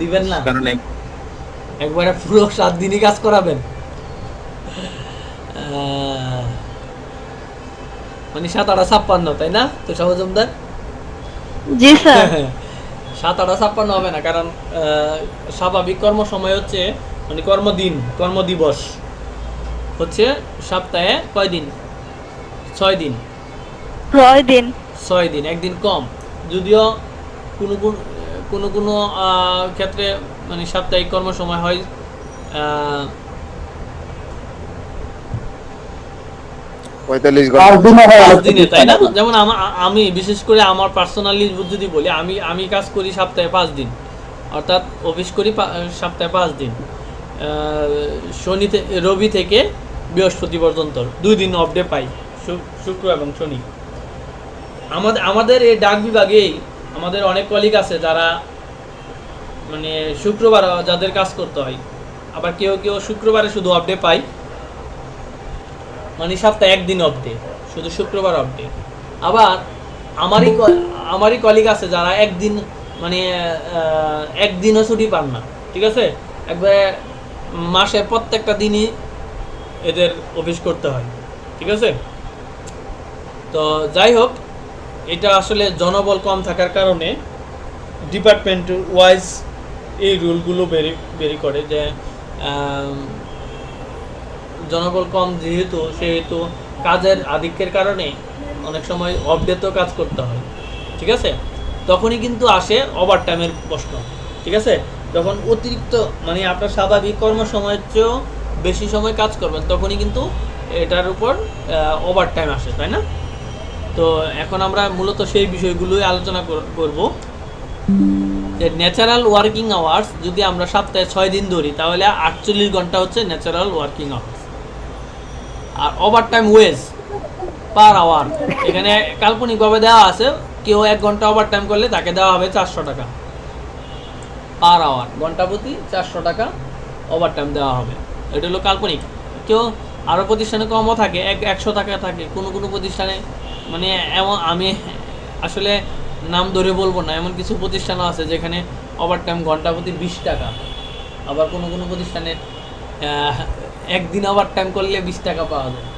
দিবেন না? কারণ একবারে পুরো 7 দিনই কাজ করাবেন? মানে 7 8 56, তাই না তোষা মজুমদার? জি স্যার। 7 8 56 হবে না, কারণ স্বাভাবিক কর্মসময় হচ্ছে মানে কর্মদিবস হচ্ছে সপ্তাহে কয় দিন? 6 দিন। 6 দিন। 6 দিন, একদিন কম। যদিও কোনো কোনো ক্ষেত্রে মানে সাপ্তাহিক কর্মসময় হয় 45 5 দিনে, তাই না? যেমন আমি বিশেষ করে আমার পার্সোনালি যদি বলি, আমি কাজ করি সপ্তাহে 5 দিন, অর্থাৎ অফিস করি সপ্তাহে 5 দিন, রবি থেকে বৃহস্পতি পর্যন্ত 2 দিন অফ ডে পাই, শুক্র এবং শনি। আমাদের এই ডাক বিভাগেই আমাদের অনেক কলিগ আছে যারা মানে শুক্রবার যাদের কাজ করতে হয়, আবার কেউ কেউ শুক্রবারে শুধু অফ ডে পাই, মানে সপ্তাহে 1 দিন অফ ডে, শুধু শুক্রবার অফ ডে। আবার আমারই কলিগ আছে যারা একদিন মানে একদিনও ছুটি পান না, ঠিক আছে? একবারে মাসের প্রত্যেকটা দিনই এদের অফিস করতে হয়, ঠিক আছে? তো যাই হোক, এটা আসলে জনবল কম থাকার কারণে ডিপার্টমেন্ট ওয়াইজ এই রুলগুলো বেরি করে যে জনবল কম সেহেতু কাজের আধিক্যের কারণে অনেক সময় অফ ডেতেও কাজ করতে হয়, ঠিক আছে? তখনই কিন্তু আসে ওভারটাইমের প্রশ্ন, ঠিক আছে? যখন অতিরিক্ত মানে আপনার স্বাভাবিক কর্মসময়ের চেয়েও বেশি সময় কাজ করবেন, তখনই কিন্তু এটার উপর ওভারটাইম আসে, তাই না? তো এখন আমরা মূলত সেই বিষয়গুলোই আলোচনা করব যে ন্যাচারাল ওয়ার্কিং আওয়ার্স যদি আমরা সপ্তাহে 6 দিন ধরি, তাহলে 48 ঘন্টা হচ্ছে ন্যাচারাল ওয়ার্কিং আওয়ার্স। আর ওভারটাইম ওয়েজ পার আওয়ার এখানে কাল্পনিকভাবে দেওয়া আছে, কেউ 1 ঘন্টা ওভারটাইম করলে তাকে দেওয়া হবে 400 টাকা পার আওয়ার, ঘন্টা প্রতি 400 টাকা ওভারটাইম দেওয়া হবে। এটা হলো কাল্পনিক। কেউ আরও প্রতিষ্ঠানে কমও থাকে, 100 টাকা থাকে কোনো কোনো প্রতিষ্ঠানে, মানে এমন আমি আসলে নাম ধরে বলবো না, এমন কিছু প্রতিষ্ঠানও আছে যেখানে ওভারটাইম ঘন্টা প্রতি 20 টাকা। আবার কোনো কোনো প্রতিষ্ঠানে একদিন ওভারটাইম করলে 20 টাকা পাওয়া যায়,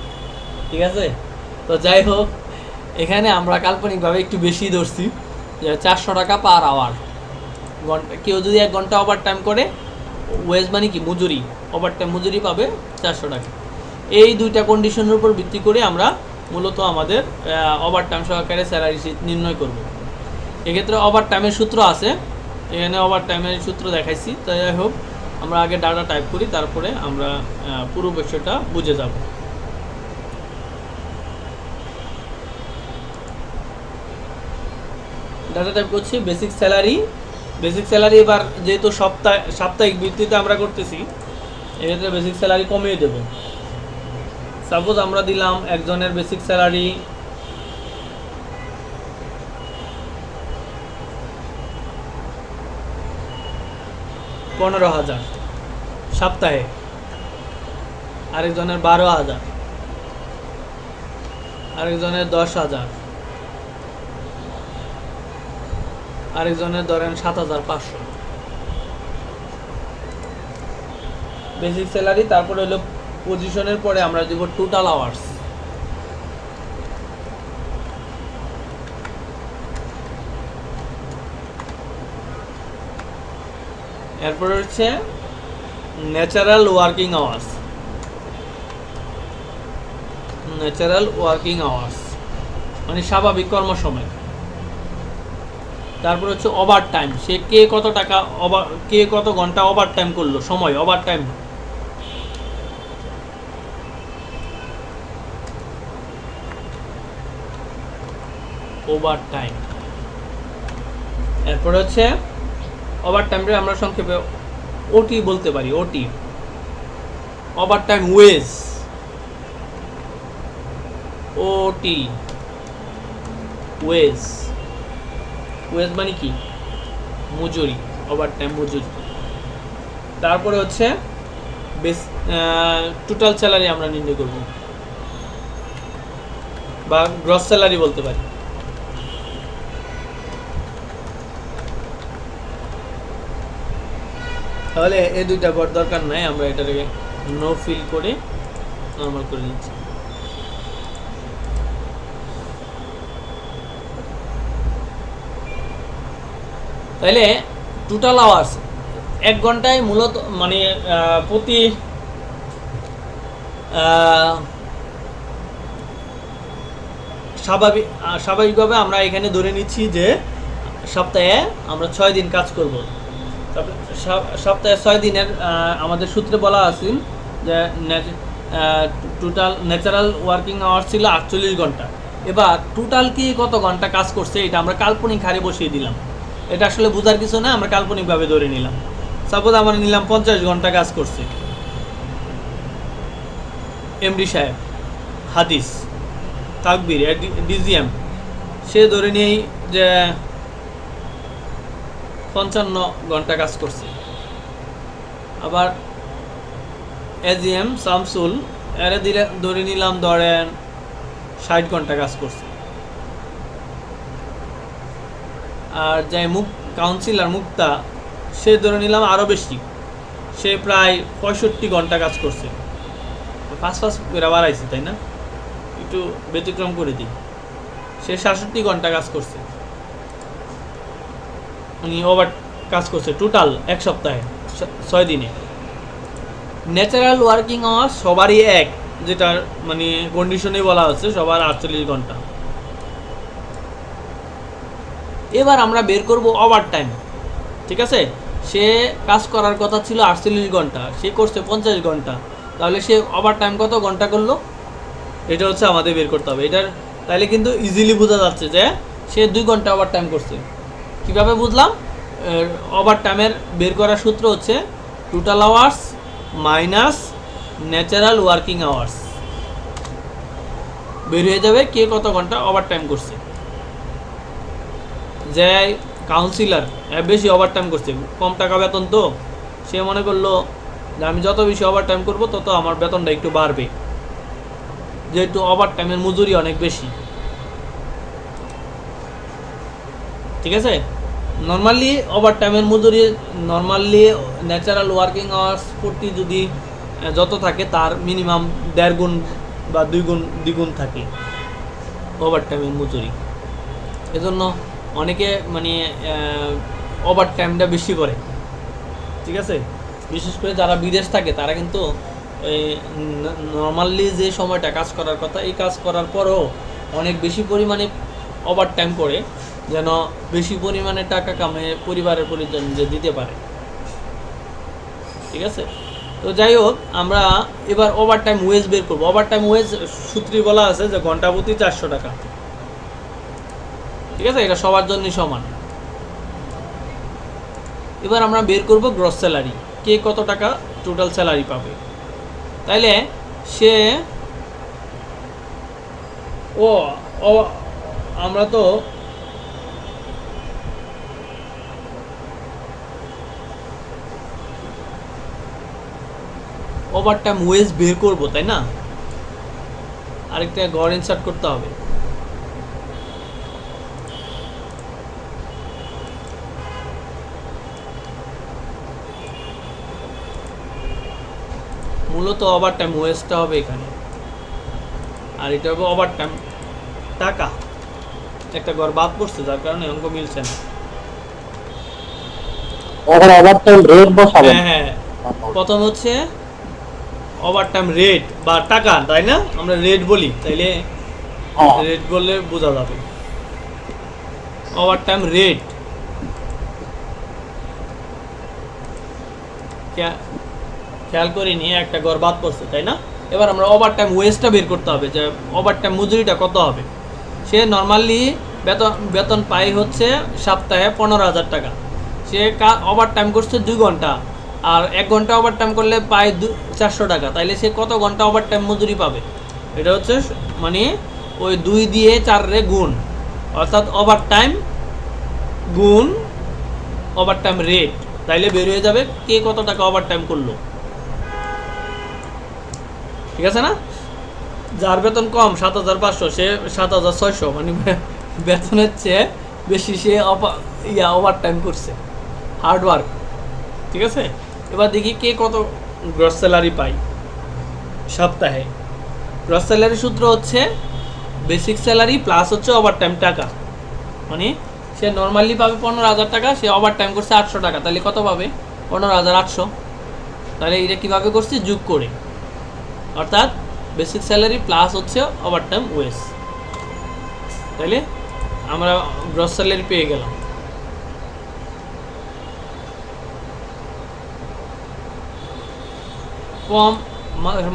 ঠিক আছে? তো যাই হোক, এখানে আমরা কাল্পনিকভাবে একটু বেশি ধরছি যে 400 টাকা পার আওয়ার। কেউ যদি 1 ঘন্টা ওভারটাইম করে, ওয়েজ মানে কি মজুরি, ওভারটাইম মজুরি পাবে 400 টাকা। এই দুইটা কন্ডিশনের উপর ভিত্তি করে আমরা মূলত আমাদের ওভারটাইম সহকারে স্যালারি শিট নির্ণয় করব। এক্ষেত্রে ওভারটাইমের সূত্র আছে, এখানে ওভারটাইমের সূত্র দেখাইছি। তো যাই হোক, আমরা আগে ডাটা টাইপ করি, তারপরে আমরা পুরো বিষয়টা বুঝে যাব। ডাটা টাইপ করছি বেসিক স্যালারি বেসিক স্যালারি এবার যেহেতু সাপ্তাহিক ভিত্তিতে আমরা করতেছি, এক্ষেত্রে বেসিক স্যালারি কমিয়ে দেব। সাপোজ আমরা দিলাম একজনের বেসিক স্যালারি 15,000 সপ্তাহে, আরেকজনের 12,000, আরেকজনের 10,000, আরেকজনের ধরেন 7,500 বেসিক স্যালারি। তারপরে হলো পজিশনের পরে আমরা দিব টোটাল আওয়ার্স। এরপরে হচ্ছে natural working hours. Natural working hours মানে স্বাভাবিক কর্মসময়। তারপর হচ্ছে ওভার টাইম, সে কে কত টাকা কে কত ঘন্টা ওভার টাইম করলো, সময় ওভার টাইম। Over time. এরপর হচ্ছে ওভার টাইমটা আমরা সংক্ষেপে ওটি বলতে পারি। ওটি ওভার টাইম ওয়েজ। ওটি ওয়েজ। ওয়েজ মানে কি? মজুরি, ওভার টাইম মজুরি। তারপরে হচ্ছে টোটাল স্যালারি আমরা নির্ণয় করব বা গ্রস স্যালারি বলতে পারি। তাহলে এই দুইটা ঘর দরকার নাই, আমরা এটাকে নো ফিল করে নরমাল করে নিচ্ছি। তাহলে টোটাল আওয়ার্স 1 ঘন্টায় মূলত মানে প্রতি স্বাভাবিকভাবে আমরা এখানে ধরে নিচ্ছি যে সপ্তাহে আমরা 6 দিন কাজ করব। সপ্তাহে 6 দিনের আমাদের সূত্রে বলা আছে যে টোটাল ন্যাচারাল ওয়ার্কিং আওয়ার্স ছিল 48 ঘন্টা। এবার টোটাল কি কত ঘন্টা কাজ করছে এটা আমরা কাল্পনিক হারে বসিয়ে দিলাম। এটা আসলে বোঝার কিছু না, আমরা কাল্পনিকভাবে ধরে নিলাম। সাপোজ আমরা নিলাম 50 ঘন্টা কাজ করছে এমডি সাহেব, হাদিস, তাকবির, ডিজিএম, সে ধরে নিয়েই যে 55 ঘন্টা কাজ করছে। আবার এজিএম শামসুল, এরা ধরে নিলাম ধরেন 60 ঘন্টা কাজ করছে। আর যাই কাউন্সিলর মুক্তা, সে ধরে নিলাম আরও বেশি, সে প্রায় 65 ঘন্টা কাজ করছে। ফার্স্ট এরা বাড়াইছে তাই না, একটু ব্যতিক্রম করে দিই। সে 67 ঘন্টা কাজ করছে, উনি ওভার কাজ করছে টোটাল 1 সপ্তাহে 6 দিনে। ন্যাচারাল ওয়ার্কিং আওয়ার্স সবারই এক, যেটা মানে কন্ডিশনে বলা হচ্ছে সবার 48 ঘন্টা। এবার আমরা বের করব ওভার টাইম। ঠিক আছে, সে কাজ করার কথা ছিল 48 ঘন্টা, সে করছে 50 ঘন্টা, তাহলে সে ওভার টাইম কত ঘন্টা করলো এটা হচ্ছে আমাদের বের করতে হবে। এটার তাহলে কিন্তু ইজিলি বোঝা যাচ্ছে যে সে 2 ঘন্টা ওভার টাইম করছে। কীভাবে বুঝলাম? ওভার টাইমের বের করার সূত্র হচ্ছে total hours minus natural working hours, বের হয়ে যাবে কে কত ঘন্টা ওভার টাইম করছে। যে কাউন্সিলর বেশি ওভার টাইম করছে, কম টাকা বেতন, তো সে মনে করলো যে আমি যত বেশি ওভার টাইম করবো তত আমার বেতনটা একটু বাড়বে, যেহেতু ওভার টাইমের মজুরি অনেক বেশি। ঠিক আছে, নর্মালি ওভার টাইমের মজুরি নর্মালি ন্যাচারাল ওয়ার্কিং আওয়ার্স প্রতি যদি যত থাকে তার মিনিমাম 1.5 গুণ বা 2 গুণ দ্বিগুণ থাকে ওভার টাইমের মজুরি। এজন্য অনেকে মানে ওভার টাইমটা বেশি করে। ঠিক আছে, বিশেষ করে যারা বিদেশ থাকে তারা কিন্তু এই নর্মালি যে সময়টা কাজ করার কথা এই কাজ করার পরেও অনেক বেশি পরিমাণে ওভার টাইম করে, যেন বেশি পরিমাণে টাকা কামিয়ে পরিবারের পরিজন যে দিতে পারে। ঠিক আছে, তো যাই হোক আমরা এবার ওভার টাইম ওয়েজ বের করবো। ওভার টাইম ওয়েজ সূত্রে বলা আছে যে ঘন্টা প্রতি 400 টাকা। ঠিক আছে, এটা সবার জন্যই সমান। এবার আমরা বের করব গ্রস স্যালারি, কে কত টাকা টোটাল স্যালারি পাবে। তাইলে সে ও ও আমরা তো ওভারটাইম ওয়েজ বের করব, তাই না? আরেকটা গড় ইনসার্ট করতে হবে। মূলত ওভারটাইম ওয়েজটা হবে এখানে, আর এটা হবে ওভারটাইম টাকা। একটা গড় বাদ পড়ছে যার কারণে অঙ্ক মিলছে না। এখন ওভারটাইম রেট বসাবেন। হ্যাঁ, প্রথম হচ্ছে ওভারটাইম রেট বা টাকা, তাই না? আমরা রেট বলি, তাইলে হ্যাঁ রেট বললে বোঝা যাবে। ওভারটাইম রেট খেয়াল করিনি, একটা গড় বাদ পড়ছে, তাই না? এবার আমরা ওভারটাইম ওয়েজটা বের করতে হবে, যে ওভারটাইম মজুরিটা কত হবে। সে নর্মালি বেতন পায় হচ্ছে সপ্তাহে 15,000 টাকা। সে ওভারটাইম করছে 2 ঘন্টা, আর 1 ঘন্টা ওভারটাইম করলে পায় 400 টাকা। তাইলে সে কত ঘন্টা ওভারটাইম মজুরি পাবে? এটা হচ্ছে মানে ওই 2 দিয়ে 4 রে গুণ, অর্থাৎ ওভারটাইম গুণ ওভারটাইম রেট। তাইলে বের হয়ে যাবে কে কত টাকা ওভারটাইম করলো। ঠিক আছে না? যার বেতন কম 7,500, সে 7,600, মানে বেতনের চেয়ে বেশি সে ওভারটাইম করছে, হার্ড ওয়ার্ক। ঠিক আছে, এবার দেখি কে কত গ্রস স্যালারি পাই সপ্তাহে। গ্রস স্যালারি সূত্র হচ্ছে বেসিক স্যালারি প্লাস হচ্ছে ওভারটাইম টাকা। মানে সে নর্মালি পাবে 15,000 টাকা, সে ওভারটাইম করছে 800 টাকা, তাহলে কত পাবে? 15,800। তাহলে এটা কীভাবে করছি? যোগ করে, অর্থাৎ বেসিক স্যালারি প্লাস হচ্ছে ওভারটাইম ওয়েজ। তাইলে আমরা গ্রস স্যালারি পেয়ে গেলাম। কম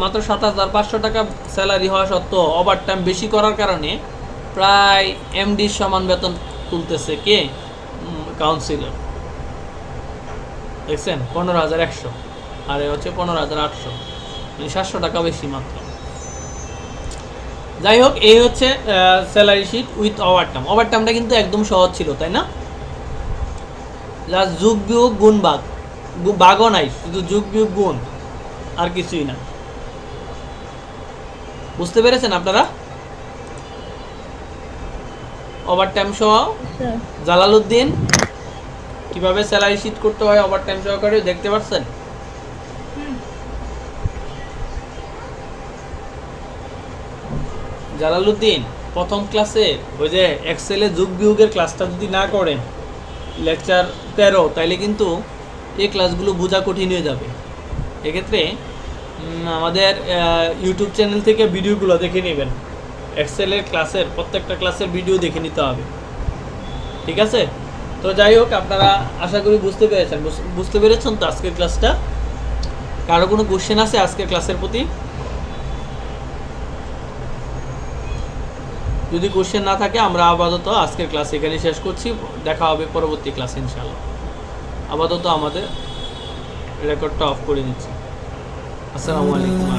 মাত্র 7,500 টাকা স্যালারি হওয়া সত্ত্বেও ওভারটাইম বেশি করার কারণে প্রায় এমডির সমান বেতন তুলতেছে কে? কাউন্সিলর। দেখছেন 15,100, আর এ হচ্ছে 15,800, মানে 700 টাকা বেশি মাত্র। যাই হোক, এই হচ্ছে স্যালারি শিট উইথ ওভারটাইম। ওভারটাইমটা কিন্তু একদম সহজ ছিল, তাই না? জাস্ট যোগ বিয়োগ গুণ ভাগ, ভাগও নাই, শুধু যোগ বিয়োগ গুণ, আর কিছুই না। বুঝতে পেরেছেন আপনারা? ওভারটাইম সহ জালালউদ্দিন কিভাবে স্যালারি শিট করতে হয় ওভারটাইম সহকারে দেখতে পাচ্ছেন? জালালউদ্দিন প্রথম ক্লাসে ওই যে এক্সেলে যোগ বিয়োগের ক্লাসটা যদি না করেন, লেকচার 13, তাইলে কিন্তু এই ক্লাসগুলো বোঝা কঠিন হয়ে যাবে। এক্ষেত্রে আমাদের ইউটিউব চ্যানেল থেকে ভিডিওগুলো দেখে নেবেন, এক্সেলের ক্লাসের প্রত্যেকটা ক্লাসের ভিডিও দেখে নিতে হবে। ঠিক আছে? তো যাই হোক, আপনারা আশা করি বুঝতে পেরেছেন তো আজকের ক্লাসটা? কারো কোনো কোশ্চেন আছে আজকের ক্লাসের প্রতি? যদি কোশ্চেন না থাকে আমরা আপাতত আজকের ক্লাস এখানে শেষ করছি। দেখা হবে পরবর্তী ক্লাসে ইনশাআল্লাহ। আপাতত আমাদের রেকর্ডটা অফ করে দিচ্ছি। আসসালামু আলাইকুম।